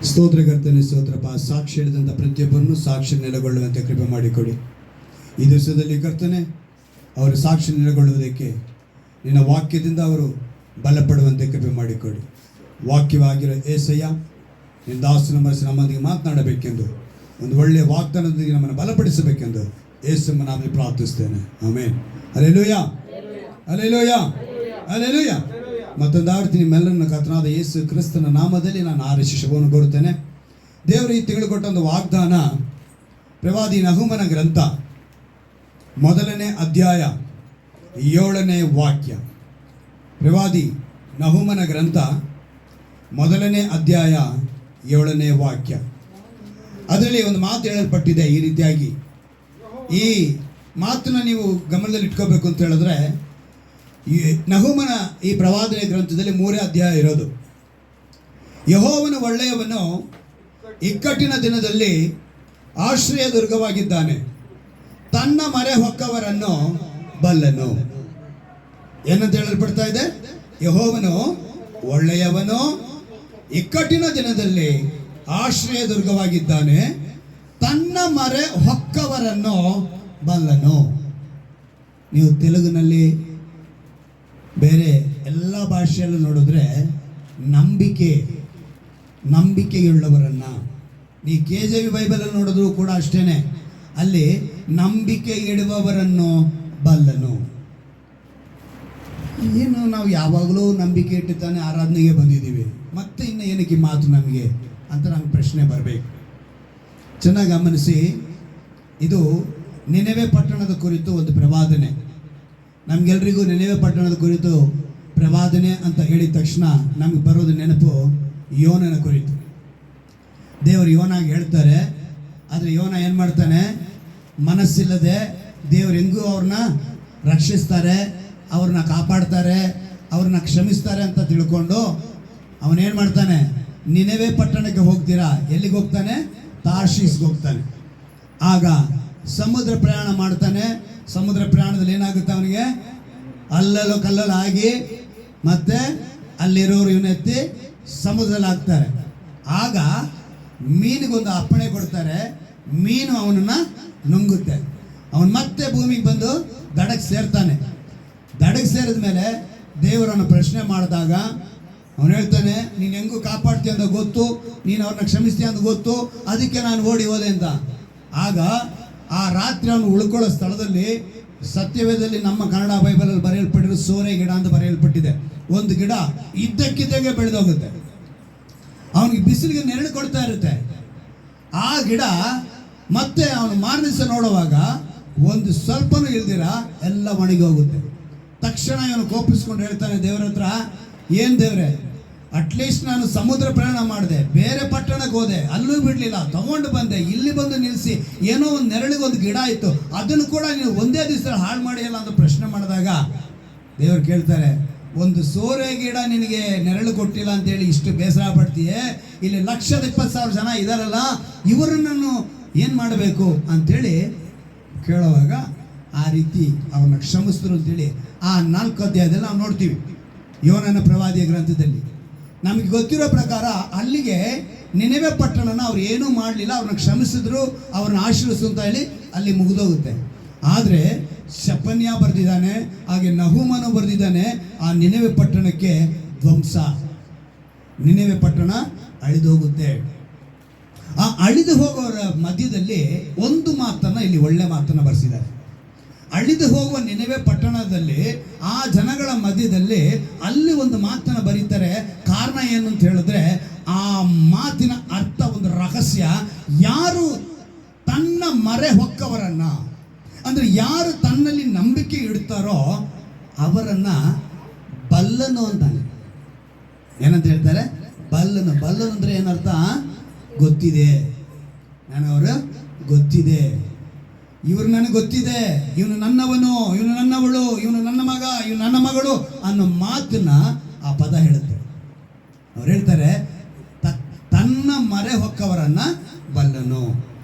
ಸ್ತೋತ್ರಕರ್ತನೆ ಸ್ತೋತ್ರಪ್ಪ. ಸಾಕ್ಷಿ ಹೇಳಿದಂಥ ಪ್ರತಿಯೊಬ್ಬರನ್ನು ಸಾಕ್ಷಿ ನೆಲೆಗೊಳ್ಳುವಂತೆ ಕೃಪೆ ಮಾಡಿಕೊಡಿ. ಈ ದಿವಸದಲ್ಲಿ ಕರ್ತನೆ ಅವರು ಸಾಕ್ಷಿ ನೆಲೆಗೊಳ್ಳುವುದಕ್ಕೆ ನಿನ್ನ ವಾಕ್ಯದಿಂದ ಅವರು ಬಲಪಡುವಂತೆ ಕೃಪೆ ಮಾಡಿಕೊಡಿ. ವಾಕ್ಯವಾಗಿರೋ ಏಸಯ್ಯ ನಿನ್ನ ದಾಸನ ಮನಸ್ಸು ನಮ್ಮೊಂದಿಗೆ ಮಾತನಾಡಬೇಕೆಂದು, ಒಂದು ಒಳ್ಳೆಯ ವಾಗ್ದಾನದೊಂದಿಗೆ ನಮ್ಮನ್ನು ಬಲಪಡಿಸಬೇಕೆಂದು ಯೇಸುವಿನ ನಾಮದಲ್ಲಿ ಪ್ರಾರ್ಥಿಸ್ತೇನೆ. ಆಮೇನ್. Hallelujah, hallelujah, hallelujah. ಮತ್ತೊಂದು ಆವರ್ತಿ ನಿಮ್ಮೆಲ್ಲರನ್ನ ಕರ್ತನಾದ ಯೇಸು ಕ್ರಿಸ್ತನ ನಾಮದಲ್ಲಿ ನಾನು ಆರಿಸಿ ಶುಭವನ್ನು ಕೋರುತ್ತೇನೆ. ದೇವರು ಈ ತಿಂಗಳು ಕೊಟ್ಟೊಂದು ವಾಗ್ದಾನ, ಪ್ರವಾದಿ ನಹುಮನ ಗ್ರಂಥ 1ನೇ ಅಧ್ಯಾಯ 7ನೇ ವಾಕ್ಯ. ಪ್ರವಾದಿ ನಹುಮನ ಗ್ರಂಥ 1ನೇ ಅಧ್ಯಾಯ 7ನೇ ವಾಕ್ಯ. ಅದರಲ್ಲಿ ಒಂದು ಮಾತು ಹೇಳಲ್ಪಟ್ಟಿದೆ ಈ ರೀತಿಯಾಗಿ. ಈ ಮಾತನ್ನು ನೀವು ಗಮನದಲ್ಲಿ ಇಟ್ಕೋಬೇಕು ಅಂತ ಹೇಳಿದ್ರೆ, ಈ ನಹುಮನ ಈ ಪ್ರವಾದನೆ ಗ್ರಂಥದಲ್ಲಿ 3 ಅಧ್ಯಾಯ ಇರೋದು. ಯೆಹೋವನು ಒಳ್ಳೆಯವನು, ಇಕ್ಕಟ್ಟಿನ ದಿನದಲ್ಲಿ ಆಶ್ರಯ ದುರ್ಗವಾಗಿದ್ದಾನೆ, ತನ್ನ ಮರೆ ಹೊಕ್ಕವರನ್ನು ಬಲ್ಲನು. ಏನಂತ ಹೇಳಲ್ಪಡ್ತಾ ಇದೆ? ಯೆಹೋವನು ಒಳ್ಳೆಯವನು, ಇಕ್ಕಟ್ಟಿನ ದಿನದಲ್ಲಿ ಆಶ್ರಯ ದುರ್ಗವಾಗಿದ್ದಾನೆ, ತನ್ನ ಮರೆ ಹೊಕ್ಕವರನ್ನು ಬಲ್ಲನು. ನೀವು ತೆಲುಗಿನಲ್ಲಿ ಬೇರೆ ಎಲ್ಲ ಭಾಷೆಯಲ್ಲೂ ನೋಡಿದ್ರೆ ನಂಬಿಕೆಯುಳ್ಳವರನ್ನು, ನೀ KJV ಬೈಬಲಲ್ಲಿ ನೋಡಿದ್ರು ಕೂಡ ಅಷ್ಟೇ, ಅಲ್ಲಿ ನಂಬಿಕೆ ಇಡುವವರನ್ನು ಬಲ್ಲನು. ಏನು ನಾವು ಯಾವಾಗಲೂ ನಂಬಿಕೆ ಇಟ್ಟುತ್ತಾನೆ ಆರಾಧನೆಗೆ ಬಂದಿದ್ದೀವಿ, ಮತ್ತೆ ಇನ್ನು ಏನಕ್ಕೆ ಈ ಮಾತು ನಮಗೆ ಅಂತ ನಮ್ಗೆ ಪ್ರಶ್ನೆ ಬರಬೇಕು. ಚೆನ್ನಾಗಿ ಗಮನಿಸಿ, ಇದು ನಿನೆವೆ ಪಟ್ಟಣದ ಕುರಿತು ಒಂದು ಪ್ರವಾದನೆ. ನಮಗೆಲ್ರಿಗೂ ನಿನೆವೆ ಪಟ್ಟಣದ ಕುರಿತು ಪ್ರವಾದನೆ ಅಂತ ಹೇಳಿದ ತಕ್ಷಣ ನಮಗೆ ಬರೋದು ನೆನಪು ಯೋನನ ಕುರಿತು. ದೇವರು ಯೋನಾಗಿ ಹೇಳ್ತಾರೆ, ಆದರೆ ಯೋನ ಏನು ಮಾಡ್ತಾನೆ? ಮನಸ್ಸಿಲ್ಲದೆ ದೇವ್ರು ಹೆಂಗೂ ಅವ್ರನ್ನ ರಕ್ಷಿಸ್ತಾರೆ, ಅವ್ರನ್ನ ಕಾಪಾಡ್ತಾರೆ, ಅವ್ರನ್ನ ಕ್ಷಮಿಸ್ತಾರೆ ಅಂತ ತಿಳ್ಕೊಂಡು ಅವನೇನು ಮಾಡ್ತಾನೆ? ನಿನೆವೆ ಪಟ್ಟಣಕ್ಕೆ ಹೋಗ್ತೀರಾ? ಎಲ್ಲಿಗೆ ಹೋಗ್ತಾನೆ? ತಾರ್ಷೀಸ್ಗೆ ಹೋಗ್ತಾನೆ. ಆಗ ಸಮುದ್ರ ಪ್ರಯಾಣ ಮಾಡ್ತಾನೆ. ಸಮುದ್ರ ಪ್ರಯಾಣದಲ್ಲಿ ಏನಾಗುತ್ತೆ ಅವನಿಗೆ? ಅಲ್ಲಲ್ಲೋ ಕಲ್ಲಲ್ಲಿ ಆಗಿ ಮತ್ತೆ ಅಲ್ಲಿರೋರು ಇವನೆತ್ತಿ ಸಮುದ್ರದಲ್ಲಿ ಹಾಕ್ತಾರೆ. ಆಗ ಮೀನಿಗೊಂದು ಅಪ್ಪಣೆ ಕೊಡ್ತಾರೆ, ಮೀನು ಅವನನ್ನು ನುಂಗುತ್ತೆ. ಅವನು ಮತ್ತೆ ಭೂಮಿಗೆ ಬಂದು ದಡಕ್ಕೆ ಸೇರ್ತಾನೆ. ದಡಕ್ಕೆ ಸೇರಿದ ಮೇಲೆ ದೇವರನ್ನು ಪ್ರಶ್ನೆ ಮಾಡಿದಾಗ ಅವನು ಹೇಳ್ತಾನೆ, ನೀನು ಹೆಂಗೂ ಕಾಪಾಡ್ತೀಯ ಅಂತ ಗೊತ್ತು, ನೀನು ಅವ್ರನ್ನ ಕ್ಷಮಿಸ್ತೀಯ ಅಂತ ಗೊತ್ತು, ಅದಕ್ಕೆ ನಾನು ಓಡಿ ಹೋದೆ ಅಂತ. ಆಗ ಆ ರಾತ್ರಿ ಅವನು ಉಳ್ಕೊಳ್ಳೋ ಸ್ಥಳದಲ್ಲಿ ಸತ್ಯವೇದದಲ್ಲಿ ನಮ್ಮ ಕನ್ನಡ ಬೈಬಲಲ್ಲಿ ಬರೆಯಲ್ಪಟ್ಟಿರೋ ಸೋರೆ ಗಿಡ ಅಂತ ಬರೆಯಲ್ಪಟ್ಟಿದೆ. ಒಂದು ಗಿಡ ಇದ್ದಕ್ಕಿದ್ದಂಗೆ ಬೆಳೆದೋಗುತ್ತೆ, ಅವನಿಗೆ ಬಿಸಿಲಿಗೆ ನೆರಳು ಕೊಡ್ತಾ ಇರುತ್ತೆ. ಆ ಗಿಡ ಮತ್ತೆ ಅವನು ಮಾರನೇ ದಿವಸ ನೋಡುವಾಗ ಒಂದು ಸ್ವಲ್ಪನೂ ಇಲ್ದಿರ ಎಲ್ಲ ಒಣಗಿ ಹೋಗುತ್ತೆ. ತಕ್ಷಣ ಇವನು ಕೋಪಿಸ್ಕೊಂಡು ಹೇಳ್ತಾನೆ ದೇವರ ಹತ್ರ, ಏನು ದೇವ್ರೆ, ಅಟ್ಲೀಸ್ಟ್ ನಾನು ಸಮುದ್ರ ಪ್ರಯಾಣ ಮಾಡಿದೆ, ಬೇರೆ ಪಟ್ಟಣಕ್ಕೆ ಹೋದೆ, ಅಲ್ಲೂ ಬಿಡಲಿಲ್ಲ, ತಗೊಂಡು ಬಂದೆ, ಇಲ್ಲಿ ಬಂದು ನಿಲ್ಲಿಸಿ ಏನೋ ಒಂದು ನೆರಳಿಗೆ ಒಂದು ಗಿಡ ಇತ್ತು, ಅದನ್ನು ಕೂಡ ನೀನು ಒಂದೇ ದಿವಸದಲ್ಲಿ ಹಾಳು ಮಾಡಿಯಲ್ಲ ಅಂತ ಪ್ರಶ್ನೆ ಮಾಡಿದಾಗ ದೇವ್ರು ಕೇಳ್ತಾರೆ, ಒಂದು ಸೋರೆ ಗಿಡ ನಿನಗೆ ನೆರಳು ಕೊಟ್ಟಿಲ್ಲ ಅಂತೇಳಿ ಇಷ್ಟು ಬೇಸರ ಪಡ್ತೀಯೇ? ಇಲ್ಲಿ 1,20,000 ಜನ ಇದಾರಲ್ಲ, ಇವರನ್ನು ಏನು ಮಾಡಬೇಕು ಅಂಥೇಳಿ ಕೇಳುವಾಗ ಆ ರೀತಿ ಅವನ್ನ ಕ್ಷಮಿಸಿದ್ರು ಅಂತೇಳಿ ಆ 4 ಅಧ್ಯಾಯದಲ್ಲಿ ನಾವು ನೋಡ್ತೀವಿ ಯೋನನ ಪ್ರವಾದಿಯ ಗ್ರಂಥದಲ್ಲಿ. ನಮಗೆ ಗೊತ್ತಿರೋ ಪ್ರಕಾರ ಅಲ್ಲಿಗೆ ನಿನೆವೆ ಪಟ್ಟಣನ ಅವ್ರು ಏನೂ ಮಾಡಲಿಲ್ಲ, ಅವ್ರನ್ನ ಕ್ಷಮಿಸಿದ್ರು, ಅವ್ರನ್ನ ಆಶೀರ್ವಿಸು ಅಂತ ಹೇಳಿ ಅಲ್ಲಿ ಮುಗಿದೋಗುತ್ತೆ. ಆದರೆ ಶಪನ್ಯ ಬರೆದಿದ್ದಾನೆ, ಹಾಗೆ ನಹುಮನು ಬರೆದಿದ್ದಾನೆ, ಆ ನಿನೆವೆ ಪಟ್ಟಣಕ್ಕೆ ಧ್ವಂಸ, ನಿನೆವೆ ಪಟ್ಟಣ ಅಳಿದೋಗುತ್ತೆ. ಆ ಅಳಿದು ಹೋಗೋರ ಮಧ್ಯದಲ್ಲಿ ಒಂದು ಮಾತನ್ನು ಇಲ್ಲಿ ಒಳ್ಳೆ ಮಾತನ್ನು ಬರೆಸಿದ್ದಾರೆ. ಅಳಿದು ಹೋಗುವ ನಿನೆವೆ ಪಟ್ಟಣದಲ್ಲಿ ಆ ಜನಗಳ ಮಧ್ಯದಲ್ಲಿ ಅಲ್ಲಿ ಒಂದು ಮಾತನ್ನು ಬರೀತಾರೆ. ಕಾರಣ ಏನು ಅಂತ ಹೇಳಿದ್ರೆ, ಆ ಮಾತಿನ ಅರ್ಥ ಒಂದು ರಹಸ್ಯ. ಯಾರು ತನ್ನ ಮರೆ ಹೊಕ್ಕವರನ್ನ, ಅಂದರೆ ಯಾರು ತನ್ನಲ್ಲಿ ನಂಬಿಕೆ ಇಡ್ತಾರೋ ಅವರನ್ನ ಬಲ್ಲನು ಅಂತಾನೆ. ಏನಂತ ಹೇಳ್ತಾರೆ? ಬಲ್ಲನು. ಬಲ್ಲನು ಅಂದರೆ ಏನರ್ಥ? ಗೊತ್ತಿದೆ, ನನಗವರು ಗೊತ್ತಿದೆ, ಇವರು ನನಗೆ ಗೊತ್ತಿದೆ, ಇವನು ನನ್ನವನು, ಇವನು ನನ್ನವಳು, ಇವನು ನನ್ನ ಮಗ, ಇವನು ನನ್ನ ಮಗಳು ಅನ್ನೋ ಮಾತನ್ನ ಆ ಪದ ಹೇಳುತ್ತೆ. ಅವ್ರು ಹೇಳ್ತಾರೆ, ತನ್ನ ಮರೆ ಹೊಕ್ಕವರನ್ನ ಬಲ್ಲನು.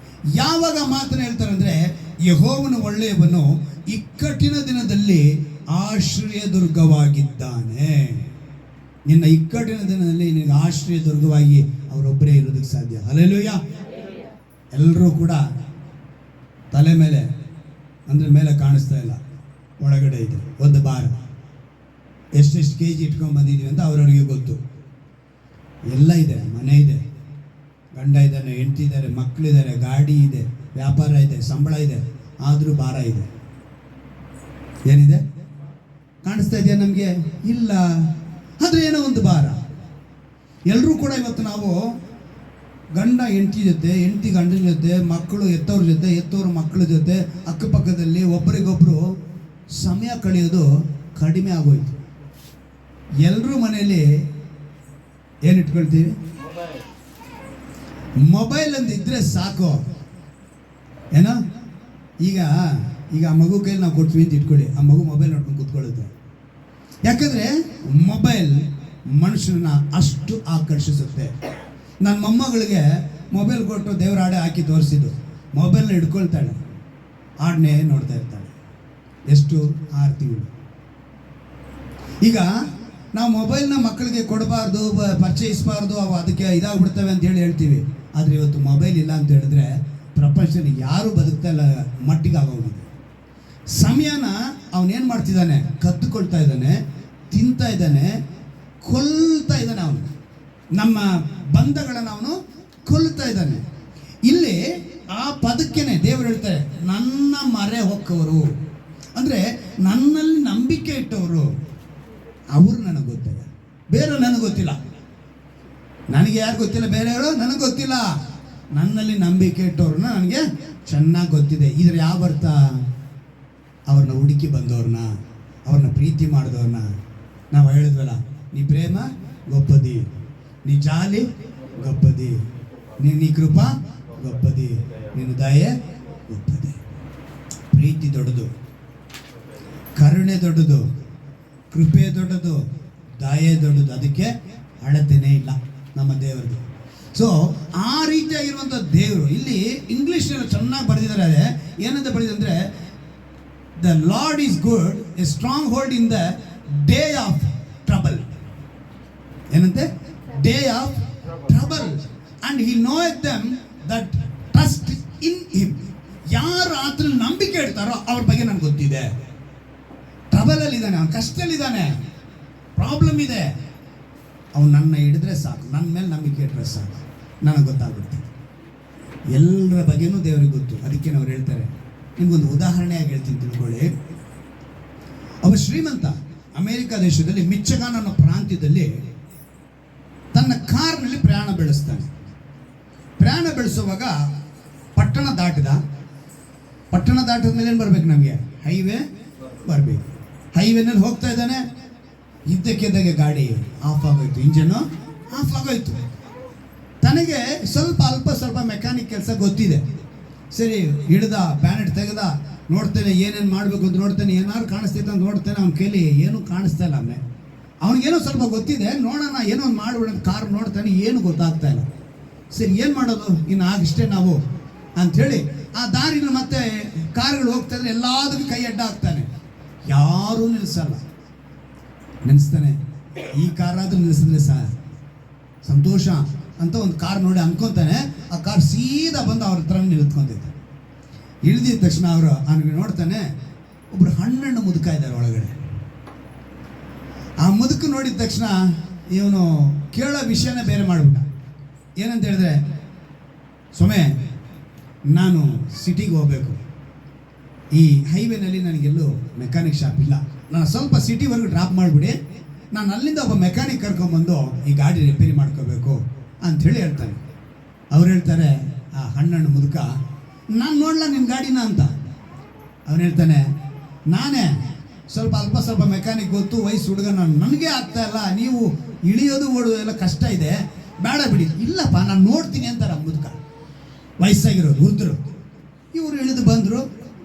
ಯಾವಾಗ ಮಾತನ್ನ ಹೇಳ್ತಾರೆ ಅಂದರೆ, ಯೆಹೋವನು ಒಳ್ಳೆಯವನು, ಇಕ್ಕಟ್ಟಿನ ದಿನದಲ್ಲಿ ಆಶ್ರಯ ದುರ್ಗವಾಗಿದ್ದಾನೆ. ನಿನ್ನ ಇಕ್ಕಟ್ಟಿನ ದಿನದಲ್ಲಿ ನಿನಗೆ ಆಶ್ರಯ ದುರ್ಗವಾಗಿ ಅವರೊಬ್ಬರೇ ಇರೋದಕ್ಕೆ ಸಾಧ್ಯ. ಹಲ್ಲೆಲೂಯಾ. ಎಲ್ಲರೂ ಕೂಡ ತಲೆ ಮೇಲೆ ಅಂದರೆ ಮೇಲೆ ಕಾಣಿಸ್ತಾ ಇಲ್ಲ, ಒಳಗಡೆ ಇದೆ ಒಂದು ಭಾರ. ಎಷ್ಟೆಷ್ಟು ಕೆ ಜಿ ಇಟ್ಕೊಂಡು ಬಂದಿದ್ದೀವಿ ಅಂತ ಅವರವರಿಗೆ ಗೊತ್ತು. ಎಲ್ಲ ಇದೆ, ಮನೆ ಇದೆ, ಗಂಡ ಇದ್ದಾನೆ, ಹೆಂಡತಿ ಇದ್ದಾರೆ, ಮಕ್ಕಳಿದ್ದಾರೆ, ಗಾಡಿ ಇದೆ, ವ್ಯಾಪಾರ ಇದೆ, ಸಂಬಳ ಇದೆ, ಆದರೂ ಭಾರ ಇದೆ. ಏನಿದೆ? ಕಾಣಿಸ್ತಾ ಇದೆಯಾ ನಮಗೆ? ಇಲ್ಲ. ಆದರೆ ಏನೋ ಒಂದು ಭಾರ. ಎಲ್ಲರೂ ಕೂಡ ಇವತ್ತು ನಾವು ಗಂಡ ಹೆಂಡತಿ ಜೊತೆ, ಹೆಂಡತಿ ಗಂಡನ ಜೊತೆ, ಮಕ್ಕಳು ಎತ್ತವ್ರ ಜೊತೆ, ಎತ್ತವ್ರ ಮಕ್ಕಳ ಜೊತೆ ಅಕ್ಕಪಕ್ಕದಲ್ಲಿ ಒಬ್ಬರಿಗೊಬ್ಬರು ಸಮಯ ಕಳೆಯೋದು ಕಡಿಮೆ ಆಗೋಯ್ತು. ಎಲ್ಲರೂ ಮನೆಯಲ್ಲಿ ಏನು ಇಟ್ಕೊಳ್ತೀವಿ? ಮೊಬೈಲ್ ಅಂತ ಇದ್ರೆ ಸಾಕು. ಏನೋ ಈಗ ಆ ಮಗು ಕೈಲಿ ನಾವು ಕೊಡ್ತೀವಿ ಅಂತ ಇಟ್ಕೊಳ್ಳಿ, ಆ ಮಗು ಮೊಬೈಲ್ ನೋಡ್ಕೊಂಡು ಕೂತ್ಕೊಳ್ಳುತ್ತೆ. ಯಾಕಂದರೆ ಮೊಬೈಲ್ ಮನುಷ್ಯನ ಅಷ್ಟು ಆಕರ್ಷಿಸುತ್ತೆ. ನನ್ನ ಮೊಮ್ಮಗಳಿಗೆ ಮೊಬೈಲ್ ಕೊಟ್ಟು ದೇವರ ಹಾಡೆ ಹಾಕಿ ತೋರಿಸಿದ್ದು, ಮೊಬೈಲ್ನ ಹಿಡ್ಕೊಳ್ತಾಳೆ, ಹಾಡನ್ನೇ ನೋಡ್ತಾ ಇರ್ತಾಳೆ. ಎಷ್ಟು? 6 ತಿಂಗಳು. ಈಗ ನಾವು ಮೊಬೈಲ್ನ ಮಕ್ಕಳಿಗೆ ಕೊಡಬಾರ್ದು, ಪರಿಚಯಿಸಬಾರ್ದು, ಅವು ಅದಕ್ಕೆ ಇದಾಗ್ಬಿಡ್ತವೆ ಅಂತ ಹೇಳ್ತೀವಿ. ಆದರೆ ಇವತ್ತು ಮೊಬೈಲ್ ಇಲ್ಲ ಅಂತ ಹೇಳಿದ್ರೆ ಪ್ರಪಂಚದಲ್ಲಿ ಯಾರೂ ಬದುಕ್ತಾ ಇಲ್ಲ ಮಟ್ಟಿಗೆ ಆಗೋಗಿದೆ. ಸಮಯನ ಅವನೇನು ಮಾಡ್ತಿದ್ದಾನೆ? ಕದ್ದುಕೊಳ್ತಾ ಇದ್ದಾನೆ, ತಿಂತಾ ಇದ್ದಾನೆ, ಕೊಲ್ತಾ ಇದ್ದಾನೆ. ಅವನು ನಮ್ಮ ಬಂಧಗಳನ್ನು ಅವನು ಕೊಲ್ತಾ ಇದ್ದಾನೆ. ಇಲ್ಲಿ ಆ ಪದಕ್ಕೇನೆ ದೇವರು ಹೇಳ್ತಾರೆ, ನನ್ನ ಮರೆ ಹೊಕ್ಕವರು ಅಂದರೆ ನನ್ನಲ್ಲಿ ನಂಬಿಕೆ ಇಟ್ಟವರು, ಅವರು ನನಗೆ ಗೊತ್ತಿಲ್ಲ, ಬೇರೆ ನನಗೆ ಗೊತ್ತಿಲ್ಲ. ನನಗೆ ಯಾರು ಗೊತ್ತಿಲ್ಲ, ಬೇರೆಯವರು ನನಗೆ ಗೊತ್ತಿಲ್ಲ. ನನ್ನಲ್ಲಿ ನಂಬಿಕೆ ಇಟ್ಟವ್ರನ್ನ ನನಗೆ ಚೆನ್ನಾಗಿ ಗೊತ್ತಿದೆ. ಇದ್ರ ಯಾವ ಅರ್ಥ? ಅವ್ರನ್ನ ಹುಡುಕಿ ಬಂದವ್ರನ್ನ, ಅವ್ರನ್ನ ಪ್ರೀತಿ ಮಾಡಿದವ್ರನ್ನ. ನಾವು ಹೇಳಿದ್ವಲ್ಲ, ನೀ ಪ್ರೇಮ ಗೊಪ್ಪದಿ, ನೀ ಜಾಲಿ ಗೊಪ್ಪದಿ, ನೀ ಕೃಪಾ ಗೊಪ್ಪದಿ, ನೀನು ದಯೆ ಗೊಪ್ಪದಿ. ಪ್ರೀತಿ ದೊಡ್ಡದು, ಕರುಣೆ ದೊಡ್ಡದು, ಕೃಪೆ ದೊಡ್ಡದು, ದಯೆ ದೊಡ್ಡದು. ಅದಕ್ಕೆ ಅಳತೆನೇ ಇಲ್ಲ ನಮ್ಮ ದೇವರದು. ಸೊ ಆ ರೀತಿಯಾಗಿರುವಂಥ ದೇವರು ಇಲ್ಲಿ ಇಂಗ್ಲೀಷ್ನಲ್ಲಿ ಚೆನ್ನಾಗಿ ಬರೆದಿದ್ದಾರೆ. ಏನಂತ ಬರೆದಿದ್ರೆ, the Lord is good, a strong hold in the day of trouble. ಏನಂತೆ? Day of trouble. And he knoweth them that trust in him. ಯಾರು ಆತನಲ್ಲಿ ನಂಬಿಕೆ ಇಡ್ತಾರೋ ಅವ್ರ ಬಗ್ಗೆ ನನಗೆ ಗೊತ್ತಿದೆ. ಟ್ರಬಲಲ್ಲಿ ಇದ್ದಾನೆ, ಅವನು ಕಷ್ಟದಲ್ಲಿದ್ದಾನೆ, ಪ್ರಾಬ್ಲಮ್ ಇದೆ, ಅವನು ನನ್ನ ಹಿಡಿದ್ರೆ ಸಾಕು, ನನ್ನ ಮೇಲೆ ನಂಬಿಕೆ ಇಟ್ಟರೆ ಸಾಕು, ನನಗೆ ಗೊತ್ತಾಗುತ್ತೆ. ಎಲ್ಲರ ಬಗ್ಗೆನೂ ದೇವರಿಗೆ ಗೊತ್ತು. ಅದಕ್ಕೆ ಅವ್ರು ಹೇಳ್ತಾರೆ, ನಿಮ್ಗೊಂದು ಉದಾಹರಣೆಯಾಗಿ ಹೇಳ್ತೀನಿ ತಿಳ್ಕೊಳ್ಳಿ. ಒಬ್ಬ ಶ್ರೀಮಂತ ಅಮೇರಿಕಾ ದೇಶದಲ್ಲಿ ಮಿಚ್ಚಗಾನ್ ಅನ್ನೋ ಪ್ರಾಂತ್ಯದಲ್ಲಿ ತನ್ನ ಕಾರ್ನಲ್ಲಿ ಪ್ರಯಾಣ ಬೆಳೆಸ್ತಾನೆ. ಪ್ರಯಾಣ ಬೆಳೆಸುವಾಗ ಪಟ್ಟಣ ದಾಟಿದ ಮೇಲೆ ಏನು ಬರ್ಬೇಕು? ನಮಗೆ ಹೈವೇ ಬರಬೇಕು. ಹೈವೇನಲ್ಲಿ ಹೋಗ್ತಾ ಇದ್ದಾನೆ, ಇದ್ದಕ್ಕಿದ್ದಾಗೆ ಗಾಡಿ ಆಫ್ ಆಗೋಯ್ತು, ಇಂಜನ್ನು ಆಫ್ ಆಗೋಯ್ತು. ತನಗೆ ಸ್ವಲ್ಪ ಮೆಕ್ಯಾನಿಕ್ ಕೆಲಸ ಗೊತ್ತಿದೆ. ಸರಿ, ಹಿಡ್ದ, ಬ್ಯಾನೆಟ್ ತೆಗೆದ, ನೋಡ್ತೇನೆ ಏನೇನು ಮಾಡಬೇಕು ಅಂತ ನೋಡ್ತೇನೆ, ಏನಾದ್ರು ಕಾಣಿಸ್ತೈತೆ ಅಂತ ನೋಡ್ತೇನೆ. ಅವ್ನ ಕೈಲಿ ಏನೂ ಕಾಣಿಸ್ತಾ ಇಲ್ಲ. ಅವನಿಗೇನೋ ಸ್ವಲ್ಪ ಗೊತ್ತಿದೆ, ನೋಡೋಣ ಏನೋ ಒಂದು ಮಾಡಿಬಿಡೋಣ. ಕಾರ್ ನೋಡ್ತಾನೆ, ಏನು ಗೊತ್ತಾಗ್ತಾ ಇಲ್ಲ. ಸರಿ, ಏನು ಮಾಡೋದು ಇನ್ನು? ಆಗಿಷ್ಟೇ ನಾವು ಅಂಥೇಳಿ ಆ ದಾರಿನ ಮತ್ತೆ ಕಾರ್ಗಳು ಹೋಗ್ತಾ ಇದ್ರೆ ಎಲ್ಲದಕ್ಕೂ ಕೈ ಅಡ್ಡ ಹಾಕ್ತಾನೆ. ಯಾರೂ ನಿಲ್ಲಿಸಲ್ಲ. ನಿಲ್ಲಿಸ್ತಾನೆ, ಈ ಕಾರಾದ್ರೂ ನಿಲ್ಲಿಸಿದ್ರೆ ಸಂತೋಷ ಅಂತ ಒಂದು ಕಾರ್ ನೋಡಿ ಅನ್ಕೊತಾನೆ. ಆ ಕಾರ್ ಸೀದಾ ಬಂದು ಅವ್ರ ಹತ್ರ ನಿಲ್ತ್ಕೊಂತೈತೆ. ಇಳಿದಿದ ತಕ್ಷಣ ಅವನಿಗೆ ನೋಡ್ತಾನೆ, ಒಬ್ರು ಹಣ್ಣು ಮುದುಕ ಇದ್ದಾರೆ ಒಳಗಡೆ. ಆ ಮುದುಕ ನೋಡಿದ ತಕ್ಷಣ ಇವನು ಕೇಳೋ ವಿಷಯನೇ ಬೇರೆ ಮಾಡಿಬಿಟ್ಟ. ಏನಂತ ಹೇಳಿದ್ರೆ, ಸೊಮೆ, ನಾನು ಸಿಟಿಗೆ ಹೋಗಬೇಕು, ಈ ಹೈವೇನಲ್ಲಿ ನನಗೆಲ್ಲೂ ಮೆಕ್ಯಾನಿಕ್ ಶಾಪ್ ಇಲ್ಲ, ನಾನು ಸ್ವಲ್ಪ ಸಿಟಿವರೆಗೂ ಡ್ರಾಪ್ ಮಾಡಿಬಿಡಿ, ನಾನು ಅಲ್ಲಿಂದ ಒಬ್ಬ ಮೆಕ್ಯಾನಿಕ್ ಕರ್ಕೊಂಬಂದು ಈ ಗಾಡಿ ರಿಪೇರಿ ಮಾಡ್ಕೋಬೇಕು ಅಂಥೇಳಿ ಹೇಳ್ತಾನೆ. ಅವ್ರು ಹೇಳ್ತಾರೆ, ಆ ಹಣ್ಣು ಮುದುಕ, ನಾನು ನೋಡಲ್ಲ ನಿನ್ನ ಗಾಡಿನ ಅಂತ. ಅವನು ಹೇಳ್ತಾನೆ, ನಾನೇ ಸ್ವಲ್ಪ ಮೆಕ್ಯಾನಿಕ್ ಗೊತ್ತು, ವಯಸ್ಸು ಹುಡುಗ, ನನಗೆ ಆಗ್ತಾ ಇಲ್ಲ, ನೀವು ಇಳಿಯೋದು ಓಡೋದು ಎಲ್ಲ ಕಷ್ಟ ಇದೆ, ಬೇಡ ಬಿಡಿ. ಇಲ್ಲಪ್ಪ, ನಾನು ನೋಡ್ತೀನಿ ಅಂತಾರೆ ಆ ಮುದುಕ. ವಯಸ್ಸಾಗಿರೋರು, ವೃದ್ಧರು. ಇವರು ಇಳಿದು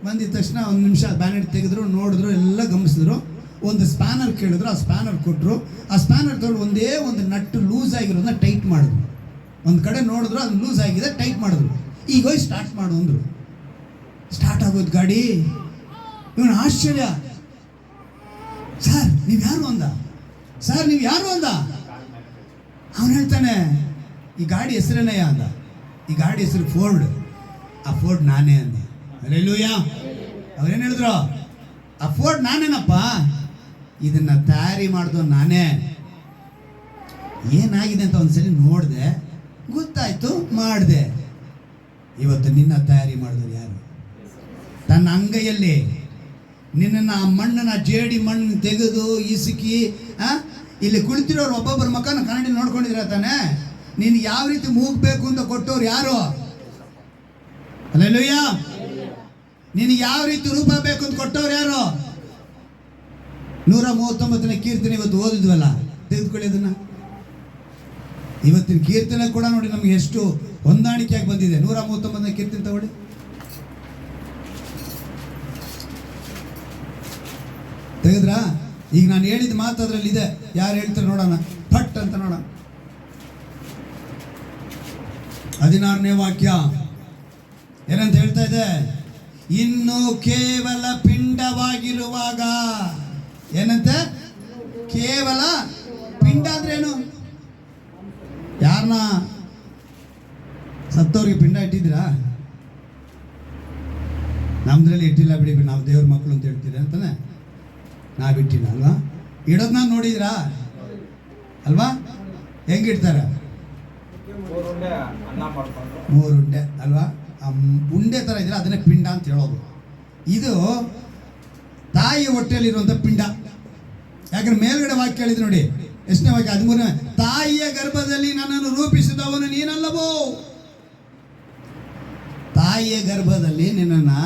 ಬಂದಿದ ತಕ್ಷಣ ಒಂದು ನಿಮಿಷ ಬ್ಯಾನೆಟ್ ತೆಗೆದ್ರು, ನೋಡಿದ್ರು, ಎಲ್ಲ ಗಮನಿಸಿದ್ರು. ಒಂದು ಸ್ಪ್ಯಾನರ್ ಕೇಳಿದ್ರು, ಆ ಸ್ಪ್ಯಾನರ್ ಕೊಟ್ಟರು. ಆ ಸ್ಪ್ಯಾನರ್ ತೊಗೊಂಡು ಒಂದೇ ಒಂದು ನಟ್ಟು ಲೂಸ್ ಆಗಿರೋದನ್ನ ಟೈಟ್ ಮಾಡಿದ್ರು. ಒಂದು ಕಡೆ ನೋಡಿದ್ರು, ಅದು ಲೂಸ್ ಆಗಿದೆ, ಟೈಟ್ ಮಾಡಿದ್ರು. ಈಗ ಹೋಗಿ ಸ್ಟಾರ್ಟ್ ಮಾಡು ಅಂದರು. ಸ್ಟಾರ್ಟ್ ಆಗೋದು ಗಾಡಿ. ಇವನು ಆಶ್ಚರ್ಯ, ಸರ್ ನೀವು ಯಾರು ಅಂದ. ಸರ್ ನೀವು ಯಾರು ಅಂದ. ಅವನು ಹೇಳ್ತಾನೆ ಈ ಗಾಡಿ ಹೆಸರೇನಯ್ಯ ಅಂದ. ಈ ಗಾಡಿ ಹೆಸರು ಫೋರ್ಡ್. ಆ ಫೋರ್ಡ್ ನಾನೇ ಅಂದ. ಹಲ್ಲೆಲೂಯಾ. ಅವ್ರೇನು ಹೇಳಿದ್ರು? ಆ ಫೋರ್ಡ್ ನಾನೇನಪ್ಪ, ಇದನ್ನ ತಯಾರಿ ಮಾಡಿದೋ ನಾನೇ. ಏನಾಗಿದೆ ಅಂತ ಒಂದ್ಸಲಿ ನೋಡಿದೆ, ಗೊತ್ತಾಯ್ತು, ಮಾಡಿದೆ. ಇವತ್ತು ನಿನ್ನ ತಯಾರಿ ಮಾಡಿದ್ರು ಯಾರು? ತನ್ನ ಅಂಗೈಯಲ್ಲಿ ನಿನ್ನನ್ನು ಆ ಮಣ್ಣನ್ನ ಜೇಡಿ ಮಣ್ಣು ತೆಗೆದು ಇಸುಕಿ ಇಲ್ಲಿ ಕುಳಿತಿರೋರು ಒಬ್ಬೊಬ್ಬರ ಮಕ್ಕನ ಕನ್ನಡಿ ನೋಡ್ಕೊಂಡಿದ್ರ ತಾನೆ. ನೀನು ಯಾವ ರೀತಿ ಮೂಗಬೇಕು ಅಂತ ಕೊಟ್ಟವ್ರು ಯಾರು? ಹಲ್ಲೆಲೂಯಾ. ನಿನಗೆ ಯಾವ ರೀತಿ ರೂಪ ಬೇಕು ಅಂತ ಕೊಟ್ಟವ್ರು ಯಾರು? 139ನೇ ಕೀರ್ತನೆ ಇವತ್ತು ಓದಿದ್ವಲ್ಲ, ತೆಗೆದುಕೊಳ್ಳಿ ಅದನ್ನ. ಇವತ್ತಿನ ಕೀರ್ತನೆ ಕೂಡ ನೋಡಿ ನಮ್ಗೆ ಎಷ್ಟು ಹೊಂದಾಣಿಕೆಯಾಗಿ ಬಂದಿದೆ. 139ನೇ ಕೀರ್ತನೆ ತಗೊಳ್ಳಿ. ತೆಗೆದ್ರಾ? ಈಗ ನಾನು ಹೇಳಿದ ಮಾತು ಅದರಲ್ಲಿ ಇದೆ. ಯಾರು ಹೇಳ್ತಾರೆ ನೋಡೋಣ, ಫಟ್ ಅಂತ ನೋಡೋಣ. 16ನೇ ವಾಕ್ಯ ಏನಂತ ಹೇಳ್ತಾ ಇದೆ? ಇನ್ನು ಕೇವಲ ಪಿಂಡವಾಗಿರುವಾಗ. ಏನಂತೆ? ಕೇವಲ ಪಿಂಡ ಅಂದ್ರೇನು? ಯಾರನ್ನ ಸತ್ತವ್ರಿಗೆ ಪಿಂಡ ಇಟ್ಟಿದ್ದೀರಾ? ನಮ್ದ್ರಲ್ಲಿ ಇಟ್ಟಿಲ್ಲ ಬಿಡಿ, ನಾವು ದೇವ್ರ ಮಕ್ಕಳು ಅಂತ ಹೇಳ್ತೀರಿ ಅಂತಾನೆ ನಾವಿಟ್ಟಿಲ್ಲ ಅಲ್ವಾ? ಇಡೋದನ್ನ ನೋಡಿದ್ರಾ ಅಲ್ವಾ? ಹೆಂಗಿಡ್ತಾರೆ? 3 ಉಂಡೆ ಅಲ್ವಾ? ಆ ಉಂಡೆ ಥರ ಇದ್ರೆ ಅದನ್ನೇ ಪಿಂಡ ಅಂತ ಹೇಳೋದು. ಇದು ತಾಯಿಯ ಹೊಟ್ಟೆಯಲ್ಲಿರುವಂಥ ಪಿಂಡ. ಯಾಕಂದ್ರೆ ಮೇಲ್ಗಡೆ ವಾಕ್ಯ ಹೇಳಿದ್ರು ನೋಡಿ, ಎಷ್ಟನೇ ವಾಕ್ಯ? 13ನೇ. ತಾಯಿಯ ಗರ್ಭದಲ್ಲಿ ನನ್ನನ್ನು ರೂಪಿಸಿದವನು ನೀನಲ್ಲವೋ. ತಾಯಿಯ ಗರ್ಭದಲ್ಲಿ ನಿನ್ನನ್ನು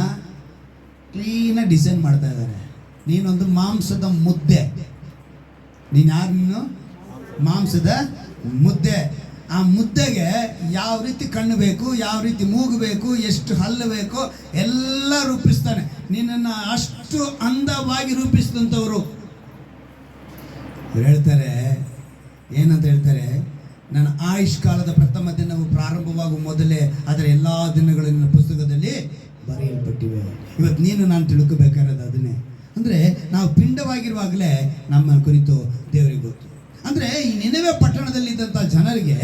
ಕ್ಲೀನಾಗಿ ಡಿಸೈನ್ ಮಾಡ್ತಾ ಇದ್ದಾರೆ. ನೀನೊಂದು ಮಾಂಸದ ಮುದ್ದೆ. ನೀನು ಯಾರು? ನೀನು ಮಾಂಸದ ಮುದ್ದೆ. ಆ ಮುದ್ದೆಗೆ ಯಾವ ರೀತಿ ಕಣ್ಣು ಬೇಕು, ಯಾವ ರೀತಿ ಮೂಗು ಬೇಕು, ಎಷ್ಟು ಹಲ್ಲು ಬೇಕು ಎಲ್ಲ ರೂಪಿಸ್ತಾನೆ. ನಿನ್ನನ್ನು ಅಷ್ಟು ಅಂದವಾಗಿ ರೂಪಿಸಿದಂಥವರು ಹೇಳ್ತಾರೆ. ಏನಂತ ಹೇಳ್ತಾರೆ? ನನ್ನ ಆಯುಷ್ ಕಾಲದ ಪ್ರಥಮ ದಿನವು ಪ್ರಾರಂಭವಾಗುವ ಮೊದಲೇ ಅದರ ಎಲ್ಲ ದಿನಗಳು ನನ್ನ ಪುಸ್ತಕದಲ್ಲಿ ಬರೆಯಲ್ಪಟ್ಟಿವೆ. ಇವತ್ತು ನೀನು ನಾನು ತಿಳ್ಕೋಬೇಕಾಗಿರೋದು ಅದನ್ನೇ. ಅಂದರೆ ನಾವು ಪಿಂಡವಾಗಿರುವಾಗಲೇ ನಮ್ಮ ಕುರಿತು ದೇವರಿಗೆ ಗೊತ್ತು. ಅಂದರೆ ಈ ನಿನೆವೆ ಪಟ್ಟಣದಲ್ಲಿದ್ದಂಥ ಜನರಿಗೆ